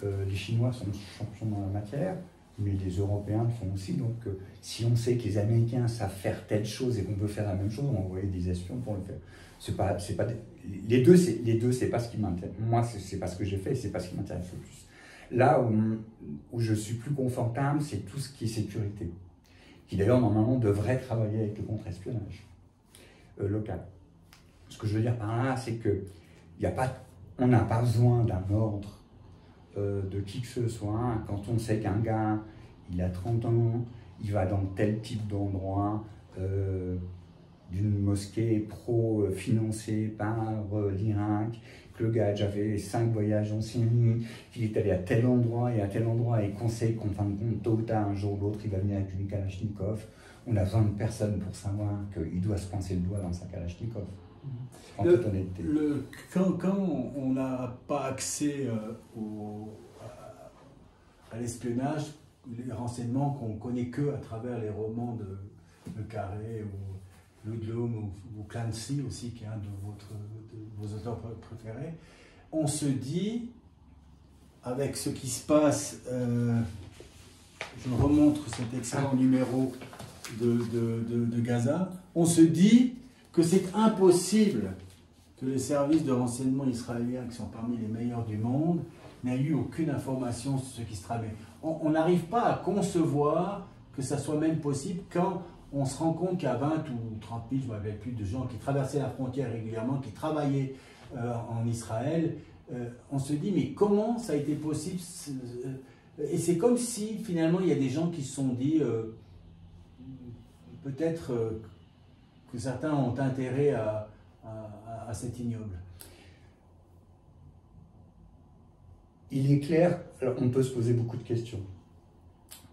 Les Chinois sont champions dans la matière, mais les Européens le font aussi. Donc si on sait que les Américains savent faire telle chose et qu'on peut faire la même chose, on va envoyer des espions pour le faire. Les deux, c'est pas ce qui m'intéresse. Moi, c'est pas ce que j'ai fait, c'est pas ce qui m'intéresse le plus. Là où je suis plus confortable, c'est tout ce qui est sécurité, qui d'ailleurs normalement devrait travailler avec le contre-espionnage local. Ce que je veux dire par là, c'est que on n'a pas besoin d'un ordre de qui que ce soit. Quand on sait qu'un gars, il a 30 ans, il va dans tel type d'endroit, d'une mosquée pro-financée par l'Irak, que le gars a déjà fait 5 voyages en Syrie, qu'il est allé à tel endroit et à tel endroit, et qu'on sait qu'en fin de compte, tôt ou tard, un jour ou l'autre, il va venir avec une Kalachnikov. On a besoin de personne pour savoir qu'il doit se pincer le doigt dans sa Kalachnikov. En toute honnêteté. Quand on n'a pas accès à l'espionnage, les renseignements qu'on connaît que à travers les romans de Carré ou Ludlum ou Clancy aussi, qui est un de vos auteurs préférés, on se dit, avec ce qui se passe, je remontre cet excellent numéro de Gaza, on se dit que c'est impossible que les services de renseignement israéliens, qui sont parmi les meilleurs du monde, n'aient eu aucune information sur ce qui se tramait. On n'arrive pas à concevoir que ça soit même possible quand on se rend compte qu'à 20 ou 30 000, je ne me rappelle plus, de gens qui traversaient la frontière régulièrement, qui travaillaient en Israël, on se dit, mais comment ça a été possible? Et c'est comme si, finalement, il y a des gens qui se sont dit, peut-être que certains ont intérêt à cet ignoble. Il est clair, alors on peut se poser beaucoup de questions.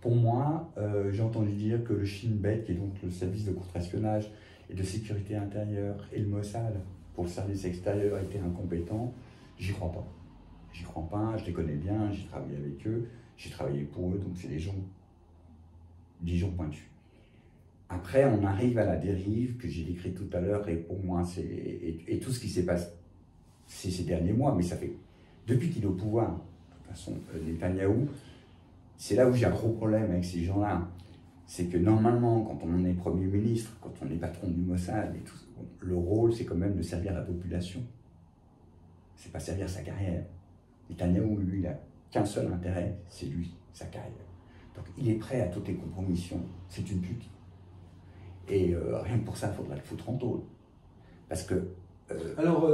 Pour moi, j'ai entendu dire que le Shin Bet, qui est donc le service de contre-espionnage et de sécurité intérieure, et le Mossad, pour le service extérieur, étaient incompétents. J'y crois pas. J'y crois pas, je les connais bien, j'ai travaillé avec eux, j'ai travaillé pour eux, donc c'est des gens pointus. Après, on arrive à la dérive que j'ai décrite tout à l'heure, et pour moi, et tout ce qui s'est passé ces derniers mois, mais ça fait, depuis qu'il est au pouvoir, de toute façon, Netanyahou, c'est là où j'ai un gros problème avec ces gens-là. C'est que normalement, quand on est Premier ministre, quand on est patron du Mossad, et tout, le rôle, c'est quand même de servir la population. C'est pas servir sa carrière. Netanyahou, lui, il n'a qu'un seul intérêt, c'est lui, sa carrière. Donc il est prêt à toutes les compromissions. C'est une pute. Et rien que pour ça, il faudra le foutre en tôle. Parce que... Alors,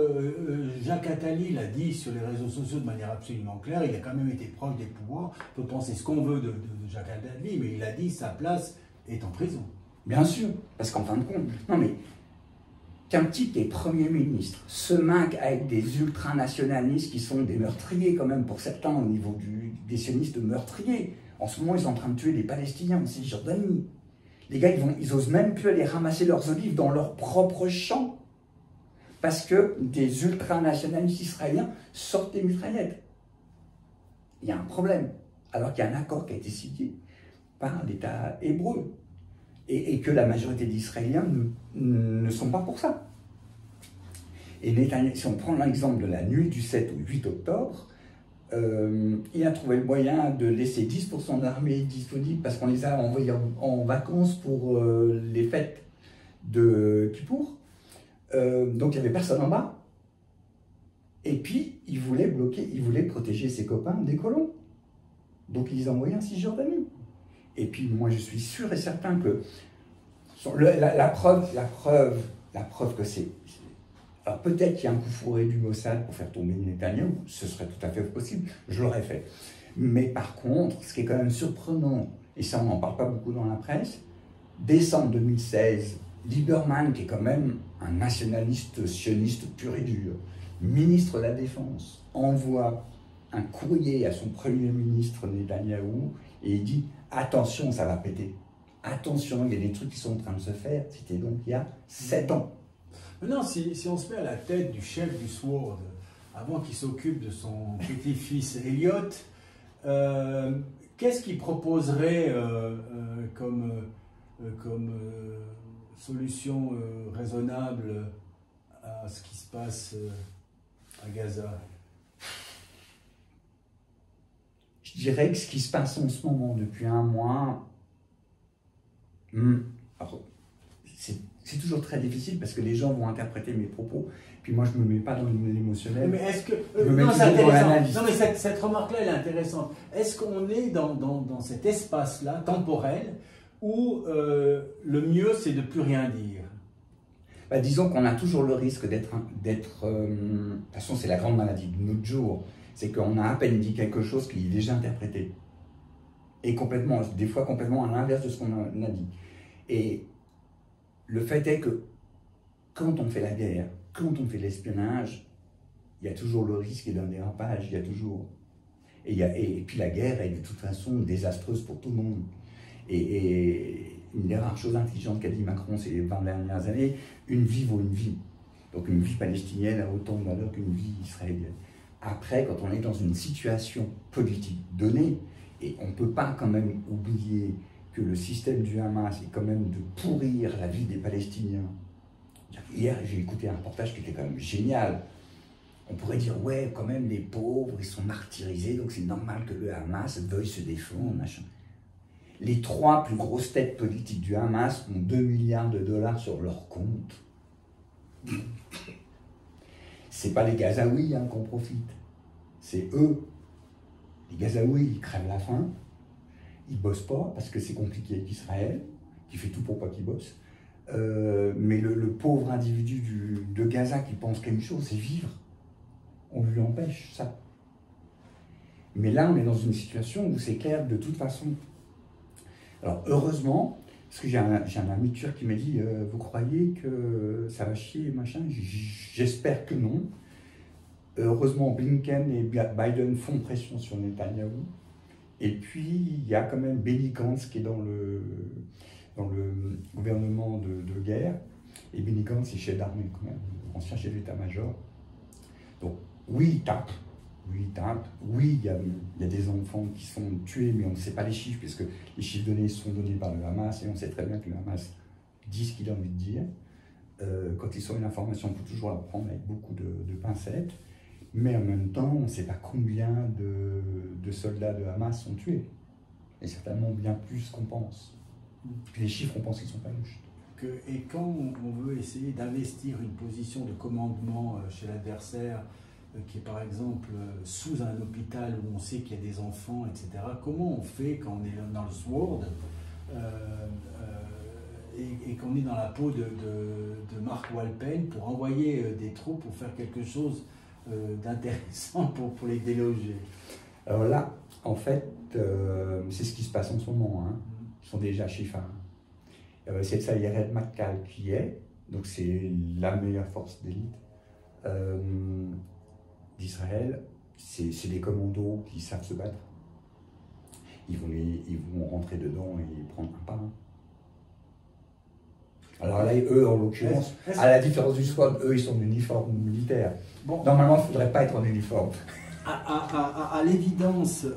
Jacques Attali l'a dit sur les réseaux sociaux de manière absolument claire, il a quand même été proche des pouvoirs. On peut penser ce qu'on veut de Jacques Attali, mais il a dit sa place est en prison. Bien sûr, parce qu'en fin de compte, non mais, qu'un type qui est Premier ministre se maque avec des ultranationalistes qui sont des meurtriers quand même pour certains au niveau des sionistes meurtriers. En ce moment, ils sont en train de tuer des Palestiniens en Cisjordanie. Les gars, ils osent même plus aller ramasser leurs olives dans leur propre champ. Parce que des ultranationalistes israéliens sortent des mitraillettes. Il y a un problème. Alors qu'il y a un accord qui a été signé par l'État hébreu. Et que la majorité d'Israéliens ne sont pas pour ça. Et Netanyahou, si on prend l'exemple de la nuit du 7 au 8 octobre, il a trouvé le moyen de laisser 10% de l'armée disponible parce qu'on les a envoyés en vacances pour les fêtes de Kippour. Donc il n'y avait personne en bas. Et puis, il voulait protéger ses copains des colons. Donc il les a envoyés en Cisjordanie. Et puis moi je suis sûr et certain que la preuve que c'est... Alors peut-être qu'il y a un coup fourré du Mossad pour faire tomber Netanyahou, ce serait tout à fait possible, je l'aurais fait. Mais par contre, ce qui est quand même surprenant, et ça on n'en parle pas beaucoup dans la presse, décembre 2016, Lieberman, qui est quand même un nationaliste sioniste pur et dur, ministre de la Défense, envoie un courrier à son Premier ministre Netanyahou et il dit « Attention, ça va péter. Attention, il y a des trucs qui sont en train de se faire. » C'était donc il y a 7 ans. Maintenant, si on se met à la tête du chef du SWORD, avant qu'il s'occupe de son petit-fils Elliot, qu'est-ce qu'il proposerait comme solution raisonnable à ce qui se passe à Gaza? Je dirais que ce qui se passe en ce moment depuis un mois, c'est toujours très difficile parce que les gens vont interpréter mes propos, puis moi je ne me mets pas dans l'émotionnel. Mais est-ce que... non, c'est intéressant. Non, mais cette remarque-là, elle est intéressante. Est-ce qu'on est dans cet espace-là, temporel, où le mieux, c'est de ne plus rien dire? Bah, disons qu'on a toujours le risque d'être... de toute façon, c'est la grande maladie de notre jour. C'est qu'on a à peine dit quelque chose qui est déjà interprété. Et complètement, des fois complètement à l'inverse de ce qu'on a dit. Et le fait est que quand on fait la guerre, quand on fait l'espionnage, il y a toujours le risque d'un dérapage, il y a toujours... Et puis la guerre est de toute façon désastreuse pour tout le monde. Et une des rares choses intelligentes qu'a dit Macron ces 20 dernières années, une vie vaut une vie. Donc une vie palestinienne a autant de valeur qu'une vie israélienne. Après, quand on est dans une situation politique donnée, et on ne peut pas quand même oublier que le système du Hamas est quand même de pourrir la vie des Palestiniens. Hier, j'ai écouté un reportage qui était quand même génial. On pourrait dire, ouais, quand même, les pauvres, ils sont martyrisés, donc c'est normal que le Hamas veuille se défendre, machin. Les 3 plus grosses têtes politiques du Hamas ont 2 milliards de dollars sur leur compte. C'est pas les Gazaouis qu'on profite, c'est eux. Les Gazaouis, ils crèvent la faim, ils bossent pas parce que c'est compliqué avec Israël, qui fait tout pour pas qu'ils bossent. Mais le pauvre individu de Gaza qui pense qu'à une chose, c'est vivre. On lui empêche ça. Mais là, on est dans une situation où c'est clair de toute façon. Alors heureusement, parce que j'ai un ami turc qui m'a dit vous croyez que ça va chier, machin? J'espère que non. Heureusement, Blinken et Biden font pression sur Netanyahou. Et puis, il y a quand même Benny Gantz qui est dans le gouvernement de guerre. Et Benny Gantz, c'est chef d'armée quand même, ancien chef d'état-major. Donc, oui, il tape. Oui, il tape. Oui, il y a des enfants qui sont tués, mais on ne sait pas les chiffres, puisque les chiffres donnés sont donnés par le Hamas, et on sait très bien que le Hamas dit ce qu'il a envie de dire. Quand ils sont une information, il faut toujours la prendre avec beaucoup de pincettes. Mais en même temps, on ne sait pas combien de soldats de Hamas sont tués. et certainement bien plus qu'on pense. Les chiffres, on pense qu'ils ne sont pas louches. Et quand on veut essayer d'investir une position de commandement chez l'adversaire, qui est par exemple sous un hôpital où on sait qu'il y a des enfants, etc., comment on fait quand on est dans le SWORD et qu'on est dans la peau de Mark Walpen pour envoyer des troupes pour faire quelque chose d'intéressant pour les déloger? Alors là, en fait, c'est ce qui se passe en ce moment. Hein. Ils sont déjà chez Shifa. C'est ça, il y a Red McCall qui est, donc c'est la meilleure force d'élite d'Israël. C'est des commandos qui savent se battre. Ils vont rentrer dedans et prendre un par un. Alors là, eux, en l'occurrence, à la différence du SWAT, eux, ils sont en uniforme militaire. Bon. Normalement, il ne faudrait pas être en uniforme. À l'évidence,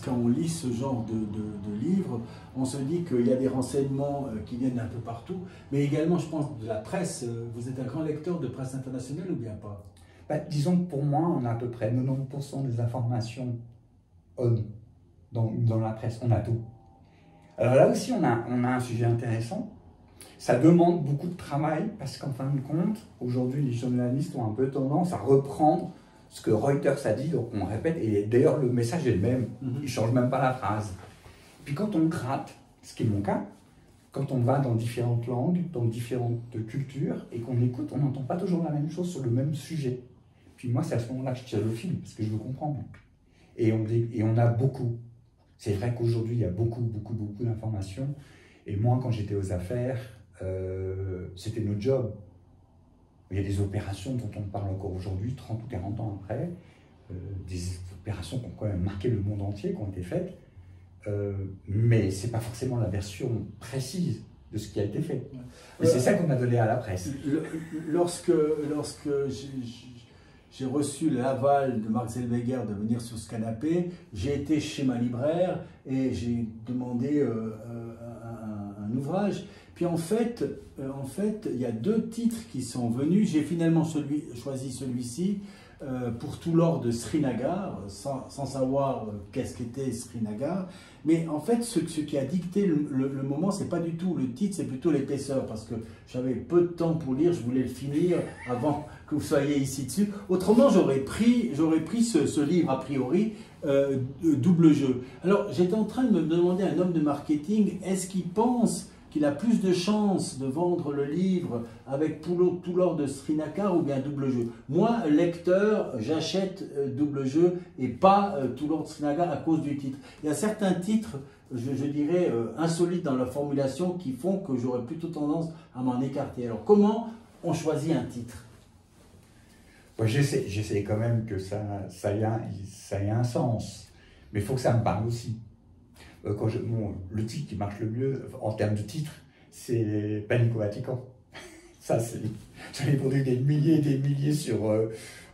quand on lit ce genre de livres, on se dit qu'il y a des renseignements qui viennent d'un peu partout, mais également, je pense, de la presse. Vous êtes un grand lecteur de presse internationale ou bien pas? Disons que pour moi, on a à peu près 90% des informations dans la presse. On a tout. Alors là aussi, on a un sujet intéressant. Ça demande beaucoup de travail parce qu'en fin de compte, aujourd'hui, les journalistes ont un peu tendance à reprendre ce que Reuters a dit, donc on répète, et d'ailleurs le message est le même, il ne change même pas la phrase. Puis quand on gratte, ce qui est mon cas, quand on va dans différentes langues, dans différentes cultures, et qu'on écoute, on n'entend pas toujours la même chose sur le même sujet. Puis moi, c'est à ce moment-là que je tire le fil, parce que je veux comprendre. Et on a beaucoup. C'est vrai qu'aujourd'hui, il y a beaucoup d'informations, et moi, quand j'étais aux affaires, c'était notre job. Il y a des opérations dont on parle encore aujourd'hui, 30 ou 40 ans après, des opérations qui ont quand même marqué le monde entier, qui ont été faites, mais ce n'est pas forcément la version précise de ce qui a été fait. Et c'est ça qu'on a donné à la presse. Lorsque j'ai reçu l'aval de Mark Zellweger de venir sur ce canapé, j'ai été chez ma libraire et j'ai demandé un ouvrage. Puis en fait, il y a 2 titres qui sont venus. J'ai finalement choisi celui-ci pour tout l'or de Srinagar, sans savoir qu'est-ce qu'était Srinagar. Mais en fait, ce qui a dicté le moment, c'est pas du tout le titre, c'est plutôt l'épaisseur, parce que j'avais peu de temps pour lire, je voulais le finir avant que vous soyez ici dessus. Autrement, j'aurais pris ce livre a priori, Double jeu. Alors, j'étais en train de me demander à un homme de marketing, est-ce qu'il pense qu'il a plus de chances de vendre le livre avec tout l'or de Srinagar ou bien Double jeu? Moi, lecteur, j'achète Double jeu et pas tout l'or de Srinagar à cause du titre. Il y a certains titres, je dirais, insolites dans la formulation qui font que j'aurais plutôt tendance à m'en écarter. Alors, comment on choisit un titre? J'essaie quand même que ça ait un sens, mais il faut que ça me parle aussi. Le titre qui marche le mieux en termes de titre, c'est Panique au Vatican. Ça, j'en ai vendu des milliers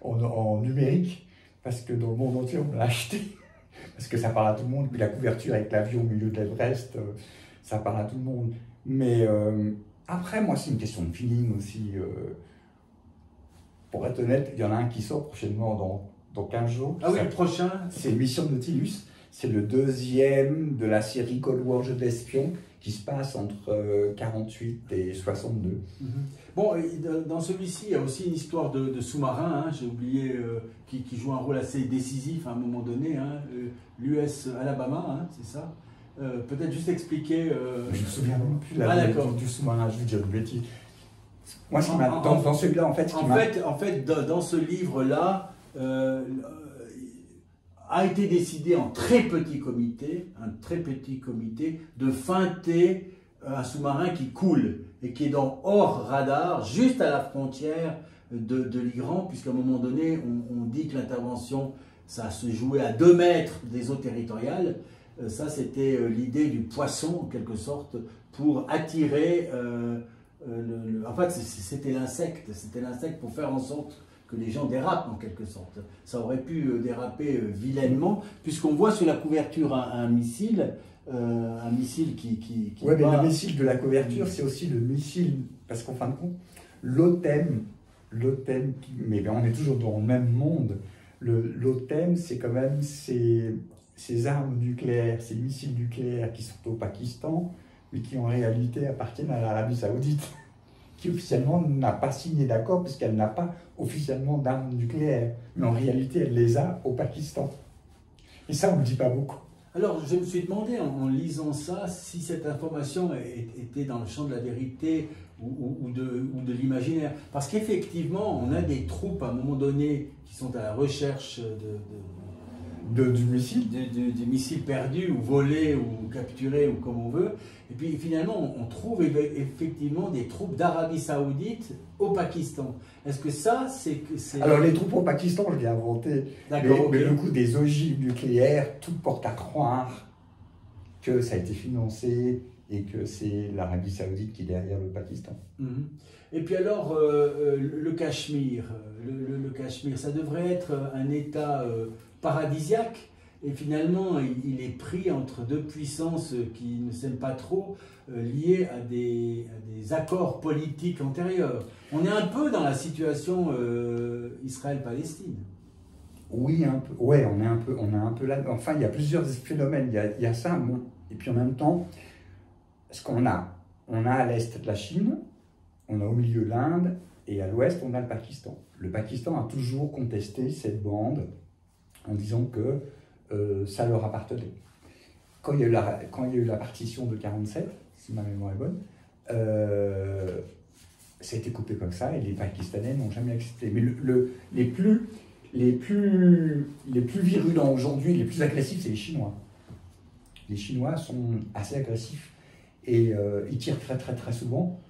en numérique, parce que dans le monde entier, on l'a acheté. Parce que ça parle à tout le monde. Puis la couverture avec l'avion au milieu de l'Everest, ça parle à tout le monde. Mais après, moi, c'est une question de feeling aussi. Pour être honnête, il y en a un qui sort prochainement dans 15 jours. Ah oui, le prochain? C'est Mission Nautilus. C'est le 2e de la série Cold War Jeux d'espion qui se passe entre 48 et 62. Bon, dans celui-ci, il y a aussi une histoire de sous-marin, hein, j'ai oublié, qui joue un rôle assez décisif à un moment donné, hein, l'US Alabama, hein, c'est ça. Peut-être juste expliquer... Je me souviens même plus du sous-marin, je dis une bêtise. Moi, dans celui-là, en fait... En fait, dans ce livre-là, a été décidé en très petit comité, de feinter un sous-marin qui coule et qui est donc hors radar, juste à la frontière de l'Iran, puisqu'à un moment donné, on dit que l'intervention, ça se jouait à 2 mètres des eaux territoriales. Ça, c'était l'idée du poisson, en quelque sorte, pour attirer... en fait, c'était l'insecte pour faire en sorte que les gens dérapent en quelque sorte. Ça aurait pu déraper vilainement, puisqu'on voit sur la couverture un missile qui ouais, mais le missile de la couverture, c'est aussi le missile, parce qu'en fin de compte, l'OTEM, mais on est toujours dans le même monde, l'OTEM, c'est quand même, ces armes nucléaires, ces missiles nucléaires qui sont au Pakistan, mais qui en réalité appartiennent à l'Arabie Saoudite, qui officiellement n'a pas signé d'accord puisqu'elle n'a pas officiellement d'armes nucléaires. Mais en réalité, elle les a au Pakistan. Et ça, on ne le dit pas beaucoup. Alors, je me suis demandé en lisant ça si cette information était dans le champ de la vérité ou de l'imaginaire. Parce qu'effectivement, on a des troupes à un moment donné qui sont à la recherche du missile, des missiles perdus ou volés ou capturés ou comme on veut. Et puis finalement, on trouve effectivement des troupes d'Arabie Saoudite au Pakistan. Est-ce que ça, c'est... Alors les troupes au Pakistan, je l'ai inventé. Mais le coup des ogives nucléaires, tout porte à croire que ça a été financé et que c'est l'Arabie Saoudite qui est derrière le Pakistan. Et puis alors, le Cachemire, le Cachemire, ça devrait être un État paradisiaque. Et finalement, il est pris entre deux puissances qui ne s'aiment pas trop, liées à des accords politiques antérieurs. On est un peu dans la situation Israël-Palestine. Oui, un peu. Ouais, on est un peu là. Enfin, il y a plusieurs phénomènes. Il y a ça, bon. Et puis en même temps, ce qu'on a, on a à l'est de la Chine, on a au milieu l'Inde, et à l'ouest, on a le Pakistan. Le Pakistan a toujours contesté cette bande en disant que ça leur appartenait. Quand il y a eu la partition de 1947, si ma mémoire est bonne, ça a été coupé comme ça et les Pakistanais n'ont jamais accepté. Mais les plus virulents aujourd'hui, les plus agressifs, c'est les Chinois. Les Chinois sont assez agressifs et ils tirent très souvent.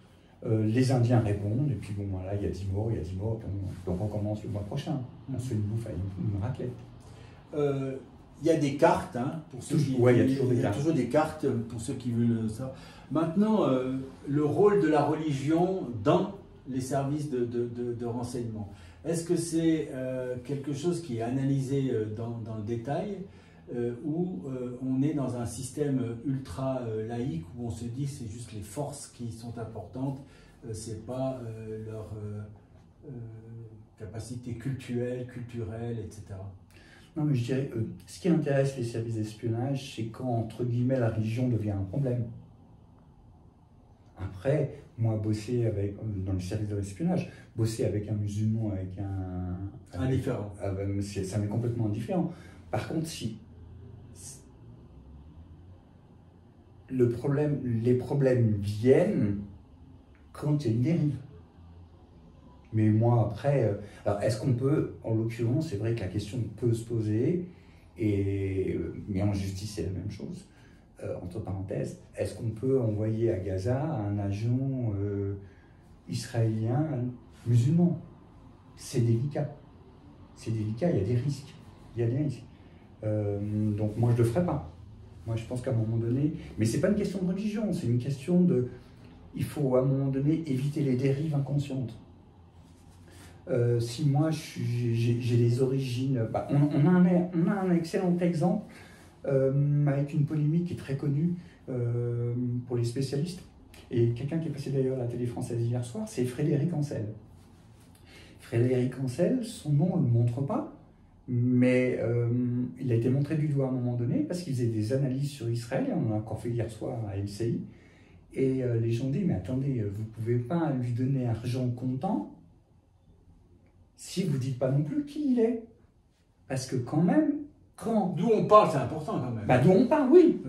Les Indiens répondent, et puis bon, voilà, il y a 10 morts, donc on recommence le mois prochain. On se fait une bouffe à une raclette. Il y a des cartes, hein, pour ceux qui... Ouais, il y a toujours des cartes pour ceux qui veulent ça. Maintenant, le rôle de la religion dans les services de renseignement. Est-ce que c'est quelque chose qui est analysé dans le détail ou on est dans un système ultra laïque où on se dit que c'est juste les forces qui sont importantes, c'est pas leur capacité culturelle, etc. Non, mais je dirais, ce qui intéresse les services d'espionnage, c'est quand, entre guillemets, la religion devient un problème. Après, moi, bosser dans les services d'espionnage, bosser avec un musulman, avec un... Indifférent. Ça m'est complètement indifférent. Par contre, les problèmes viennent quand il y a une dérive. Mais moi, après, alors est-ce qu'on peut, en l'occurrence, c'est vrai que la question peut se poser, mais en justice, c'est la même chose, entre parenthèses, est-ce qu'on peut envoyer à Gaza un agent israélien musulman? C'est délicat. C'est délicat, il y a des risques. Donc moi, je ne le ferai pas. Moi, je pense qu'à un moment donné, mais ce n'est pas une question de religion, c'est une question de... Il faut, à un moment donné, éviter les dérives inconscientes. Si moi j'ai des origines, on a un excellent exemple avec une polémique qui est très connue pour les spécialistes et quelqu'un qui est passé d'ailleurs à la télé française hier soir, c'est Frédéric Ancel. Frédéric Ancel, son nom on ne le montre pas, mais il a été montré du doigt à un moment donné parce qu'il faisait des analyses sur Israël, et on en a encore fait hier soir à LCI, et les gens disent mais attendez, vous ne pouvez pas lui donner argent comptant si vous ne dites pas non plus qui il est. Parce que quand même, D'où on parle, c'est important quand même. D'où on parle, oui.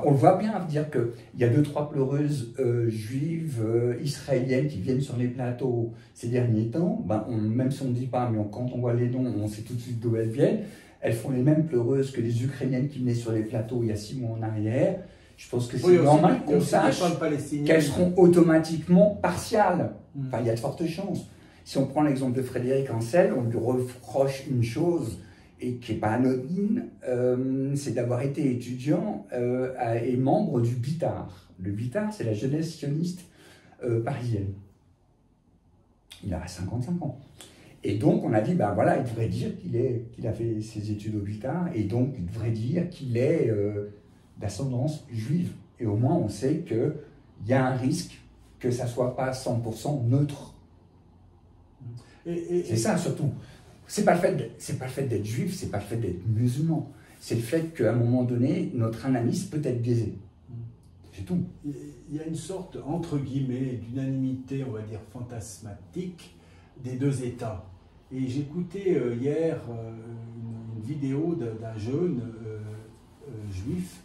On le voit bien, dire qu'il y a 2-3 pleureuses juives, israéliennes qui viennent sur les plateaux ces derniers temps. Même si on ne dit pas, mais quand on voit les noms, on sait tout de suite d'où elles viennent. Elles font les mêmes pleureuses que les Ukrainiennes qui venaient sur les plateaux il y a 6 mois en arrière. Je pense que c'est normal qu'on sache qu'elles seront automatiquement partiales. Enfin, il y a de fortes chances. Si on prend l'exemple de Frédéric Ancel, on lui reproche une chose et qui n'est pas anodine, c'est d'avoir été étudiant et membre du BITAR. Le BITAR, c'est la jeunesse sioniste parisienne. Il a 55 ans. Et donc, on a dit, voilà, il devrait dire qu'il a fait ses études au BITAR, et donc il devrait dire qu'il est d'ascendance juive. Et au moins, on sait qu'il y a un risque que ça ne soit pas 100% neutre. C'est ça surtout. C'est pas le fait d'être juif, c'est pas le fait d'être musulman. c'est le fait qu'à un moment donné, notre analyse peut être biaisée. C'est tout. Il y a une sorte, entre guillemets, d'unanimité, on va dire, fantasmatique des deux États. Et j'écoutais hier une vidéo d'un jeune juif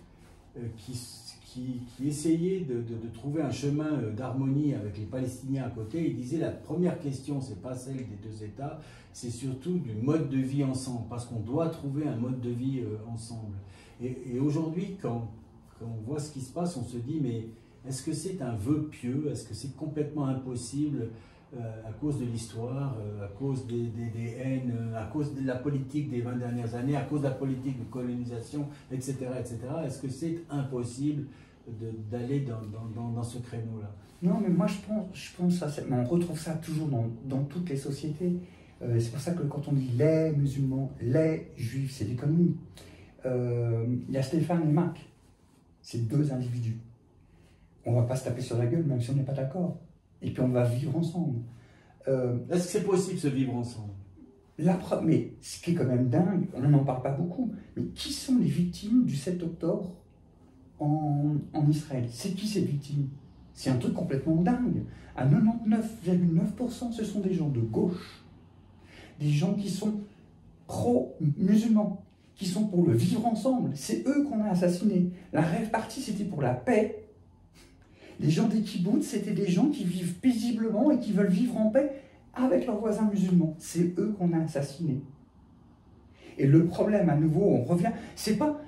qui essayait de trouver un chemin d'harmonie avec les Palestiniens à côté. Il disait la première question, c'est pas celle des deux États, c'est surtout du mode de vie ensemble, parce qu'on doit trouver un mode de vie ensemble. Et aujourd'hui, quand on voit ce qui se passe, on se dit, mais est-ce que c'est un vœu pieux? Est-ce que c'est complètement impossible à cause de l'histoire, à cause des haines, à cause de la politique des 20 dernières années, à cause de la politique de colonisation, etc. etc. Est-ce que c'est impossible d'aller dans ce créneau-là? Non, mais moi je pense ça, on retrouve ça toujours dans toutes les sociétés. C'est pour ça que quand on dit les musulmans, les juifs, c'est des conneries. Il y a Stéphane et Marc, c'est deux individus. On ne va pas se taper sur la gueule même si on n'est pas d'accord. Et puis on va vivre ensemble. Est-ce que c'est possible de se vivre ensemble? Mais ce qui est quand même dingue, on n'en parle pas beaucoup, mais qui sont les victimes du 7 octobre en Israël? C'est qui ces victimes? C'est un truc complètement dingue. À 99,9%, ce sont des gens de gauche, des gens qui sont pro-musulmans, qui sont pour le vivre ensemble. C'est eux qu'on a assassinés. La rêve partie, c'était pour la paix. Les gens des kibboutz, c'était des gens qui vivent paisiblement et qui veulent vivre en paix avec leurs voisins musulmans. C'est eux qu'on a assassinés. Et le problème, à nouveau, on revient, c'est pas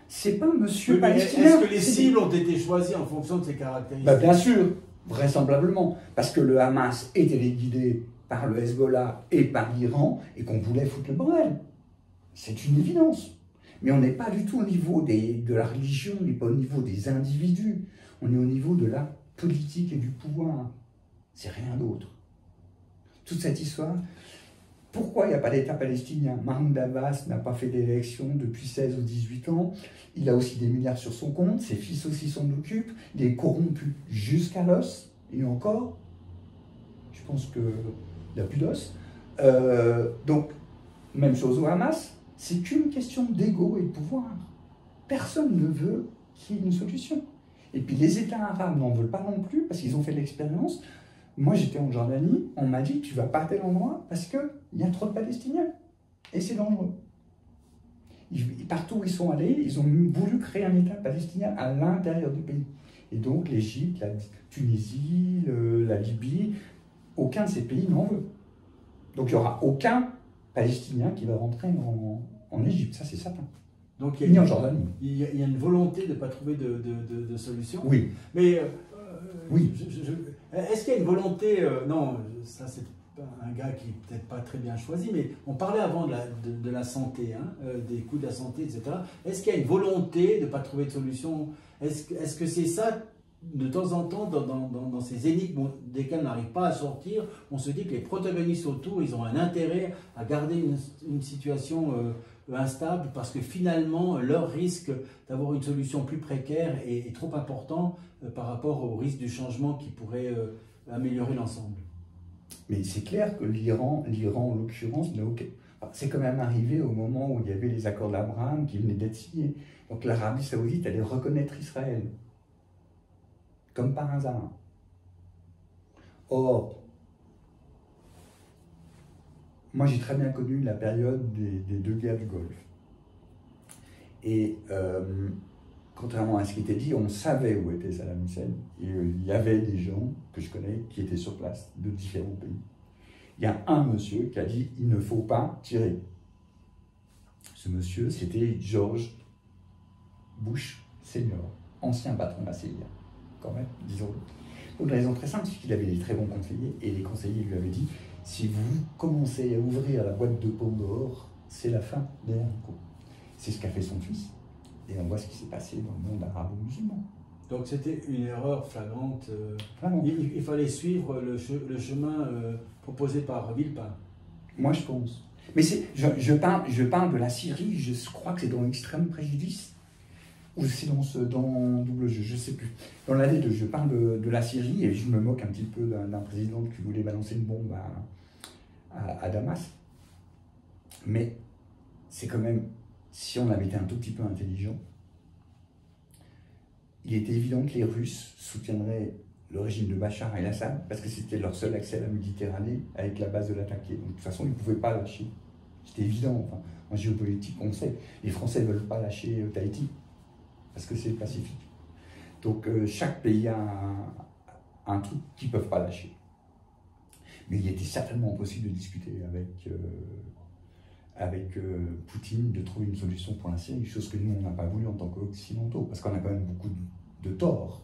monsieur palestinien. Est-ce que les cibles ont été choisies en fonction de ces caractéristiques? Bien sûr, vraisemblablement, parce que le Hamas est téléguidé par le Hezbollah et par l'Iran, et qu'on voulait foutre le bordel. C'est une évidence. Mais on n'est pas du tout au niveau de la religion, on n'est pas au niveau des individus, on est au niveau de la politique et du pouvoir. C'est rien d'autre. Toute cette histoire, pourquoi il n'y a pas d'État palestinien? Mahmoud Abbas n'a pas fait d'élection depuis 16 ou 18 ans, il a aussi des milliards sur son compte, ses fils aussi s'en occupent, il est corrompu jusqu'à l'os, et encore, je pense qu'il n'y a plus d'os. Donc, même chose au Hamas, c'est qu'une question d'ego et de pouvoir. Personne ne veut qu'il y ait une solution. Et puis les États arabes n'en veulent pas non plus, parce qu'ils ont fait l'expérience. Moi, j'étais en Jordanie, on m'a dit, tu vas pas à tel endroit, parce qu'il y a trop de Palestiniens. Et c'est dangereux. Partout où ils sont allés, ils ont voulu créer un État palestinien à l'intérieur du pays. Et donc l'Égypte, la Tunisie, la Libye, aucun de ces pays n'en veut. Donc il n'y aura aucun Palestinien qui va rentrer en Égypte, ça c'est certain. Donc ni en Jordanie. Il y a une volonté de ne pas trouver de solution. Oui. Mais oui. Est-ce qu'il y a une volonté non, ça c'est un gars qui n'est peut-être pas très bien choisi, mais on parlait avant de la santé, hein, des coûts de la santé, etc. Est-ce qu'il y a une volonté de ne pas trouver de solution? Est-ce que c'est ça, de temps en temps, dans ces énigmes desquelles on n'arrive pas à sortir, on se dit que les protagonistes autour, ils ont un intérêt à garder une situation instable, parce que finalement, leur risque d'avoir une solution plus précaire est trop important par rapport au risque du changement qui pourrait améliorer l'ensemble. Mais c'est clair que l'Iran en l'occurrence, c'est quand même arrivé au moment où il y avait les accords d'Abraham qui venaient d'être signés. Donc l'Arabie Saoudite allait reconnaître Israël, comme par hasard. Or, moi j'ai très bien connu la période des deux guerres du Golfe. Et contrairement à ce qui était dit, on savait où était Saddam Hussein. Et il y avait des gens que je connais qui étaient sur place, de différents pays. Il y a un monsieur qui a dit « il ne faut pas tirer ». Ce monsieur, c'était George Bush Senior, ancien patron de la CIA, quand même, disons-le. Pour une raison très simple, c'est qu'il avait des très bons conseillers, et les conseillers lui avaient dit « si vous commencez à ouvrir la boîte de Pandore, c'est la fin des haricots ». C'est ce qu'a fait son fils. Et on voit ce qui s'est passé dans le monde arabo-musulman. Donc c'était une erreur flagrante. Il fallait suivre le chemin proposé par Villepin. Moi je pense. Mais je parle de la Syrie, je crois que c'est dans Extrême Préjudice, ou c'est dans Double Jeu, je ne sais plus. Dans l'année 2, je parle de la Syrie, et je me moque un petit peu d'un président qui voulait balancer une bombe à Damas. Mais c'est quand même si on avait été un tout petit peu intelligent, il était évident que les Russes soutiendraient le régime de Bachar el-Assad parce que c'était leur seul accès à la Méditerranée avec la base de l'attaquer. Donc de toute façon, ils ne pouvaient pas lâcher. C'était évident. Enfin, en géopolitique, on sait. Les Français ne veulent pas lâcher Tahiti parce que c'est le Pacifique. Donc chaque pays a un truc qu'ils ne peuvent pas lâcher. Mais il était certainement possible de discuter avec Poutine, de trouver une solution pour la Syrie, chose que nous, on n'a pas voulu en tant qu'Occidentaux, parce qu'on a quand même beaucoup de torts.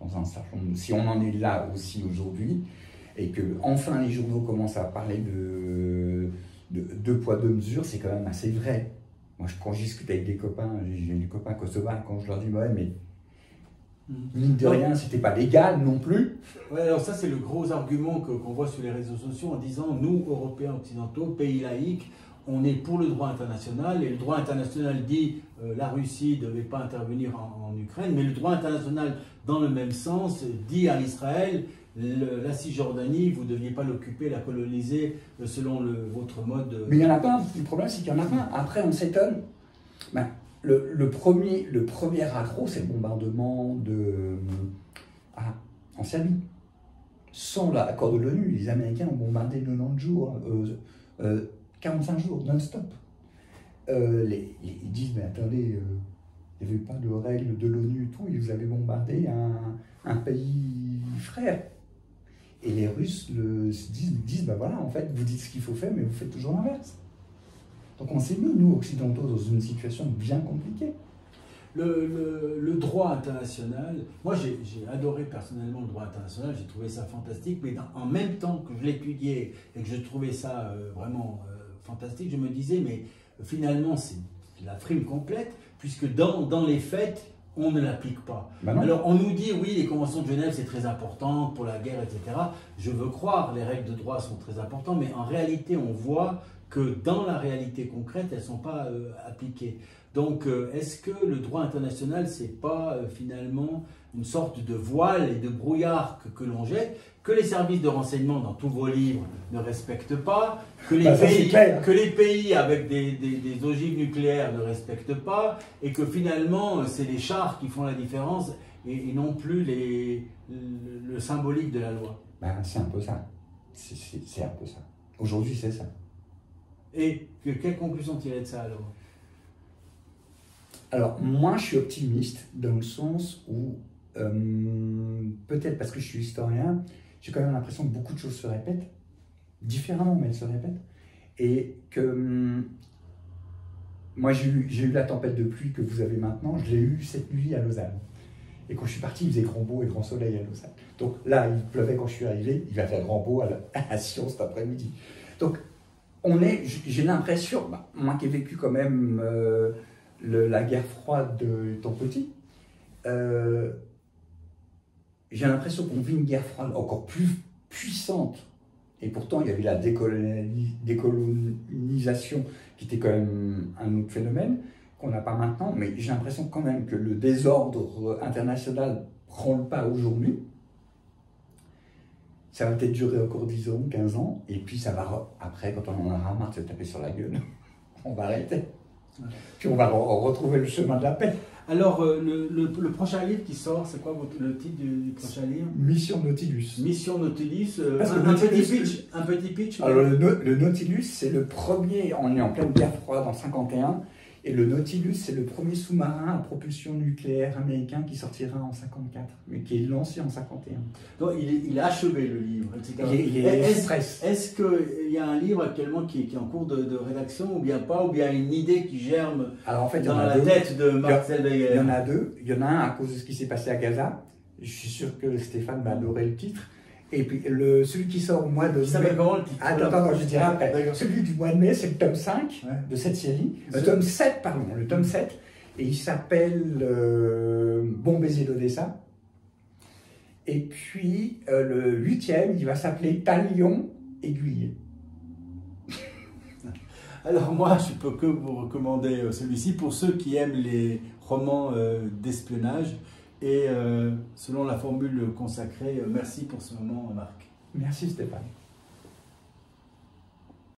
Dans un certain nombre. Si on en est là aussi aujourd'hui, et que enfin les journaux commencent à parler de deux poids, deux mesures, c'est quand même assez vrai. Moi, quand je discute avec des copains, j'ai des copains kosovards, quand je leur dis, ouais, mais mine de rien, c'était pas légal non plus. Ouais, alors ça, c'est le gros argument qu'on voit sur les réseaux sociaux en disant, nous, Européens occidentaux, pays laïcs, on est pour le droit international, et le droit international dit la Russie ne devait pas intervenir en Ukraine, mais le droit international, dans le même sens, dit à Israël, la Cisjordanie, vous ne deviez pas l'occuper, la coloniser selon votre mode. Mais il n'y en a pas, le problème c'est qu'il n'y en a pas. Après, on s'étonne. Ben, le premier accroc, c'est le bombardement en Serbie. Sans l'accord de l'ONU, les Américains ont bombardé 90 jours. 45 jours, non-stop. Ils disent, mais attendez, il n'y avait pas de règles de l'ONU et tout, ils vous avez bombardé un pays frère. Et les Russes disent, ben voilà, en fait, vous dites ce qu'il faut faire, mais vous faites toujours l'inverse. Donc on s'est mis, nous, occidentaux, dans une situation bien compliquée. Le droit international, moi j'ai adoré personnellement le droit international, j'ai trouvé ça fantastique, mais en même temps que je l'étudiais et que je trouvais ça vraiment fantastique, je me disais, mais finalement c'est la frime complète, puisque dans les faits, on ne l'applique pas. Alors on nous dit, oui, les conventions de Genève c'est très important pour la guerre, etc. Je veux croire, les règles de droit sont très importantes, mais en réalité on voit que dans la réalité concrète, elles ne sont pas appliquées. Donc, est-ce que le droit international, c'est pas finalement une sorte de voile et de brouillard que l'on jette, que les services de renseignement dans tous vos livres ne respectent pas, que les pays avec des ogives nucléaires ne respectent pas, et que finalement, c'est les chars qui font la différence et non plus le symbolique de la loi? Ben, c'est un peu ça. C'est un peu ça. Aujourd'hui, c'est ça. Et quelle conclusion tirer de ça alors? Alors, moi, je suis optimiste dans le sens où, peut-être parce que je suis historien, j'ai quand même l'impression que beaucoup de choses se répètent, différemment, mais elles se répètent. Et que moi, j'ai eu la tempête de pluie que vous avez maintenant, je l'ai eu cette nuit à Lausanne. Et quand je suis parti, il faisait grand beau et grand soleil à Lausanne. Donc là, il pleuvait quand je suis arrivé, il va faire grand beau à Sion cet après-midi. Donc, j'ai l'impression, moi qui ai vécu quand même la guerre froide étant petit, j'ai l'impression qu'on vit une guerre froide encore plus puissante. Et pourtant, il y avait la décolonisation qui était quand même un autre phénomène qu'on n'a pas maintenant. Mais j'ai l'impression quand même que le désordre international prend le pas aujourd'hui. Ça va peut-être durer encore 10 ans, 15 ans, et puis ça va, après, quand on en aura marre de se taper sur la gueule, on va arrêter. Puis on va retrouver le chemin de la paix. Alors, le prochain livre qui sort, c'est quoi le titre du prochain livre? Mission Nautilus. Mission Nautilus, un petit pitch. Alors, le Nautilus, c'est le premier, on est en pleine guerre froide en 51, et le Nautilus, c'est le premier sous-marin à propulsion nucléaire américain qui sortira en 54, mais qui est lancé en 51. Donc, il a achevé le livre, etc. Est-ce qu'il y a un livre actuellement qui est en cours de rédaction, ou bien pas, ou bien une idée qui germe dans la tête de Mark Zellweger? Il y en a deux. Il y en a un à cause de ce qui s'est passé à Gaza. Je suis sûr que Stéphane va adorer le titre. Et puis celui qui sort au mois de mai. Ça s'appelle comment le titre? Attends, je dirai après. Celui du mois de mai, c'est le tome 5 de cette série. Le tome 7, pardon. Le tome 7. Et il s'appelle Bon baiser d'Odessa. Et puis le 8e, il va s'appeler Talion aiguillé. Alors moi, je ne peux que vous recommander celui-ci pour ceux qui aiment les romans d'espionnage. Et selon la formule consacrée, merci pour ce moment, Marc. Merci Stéphane.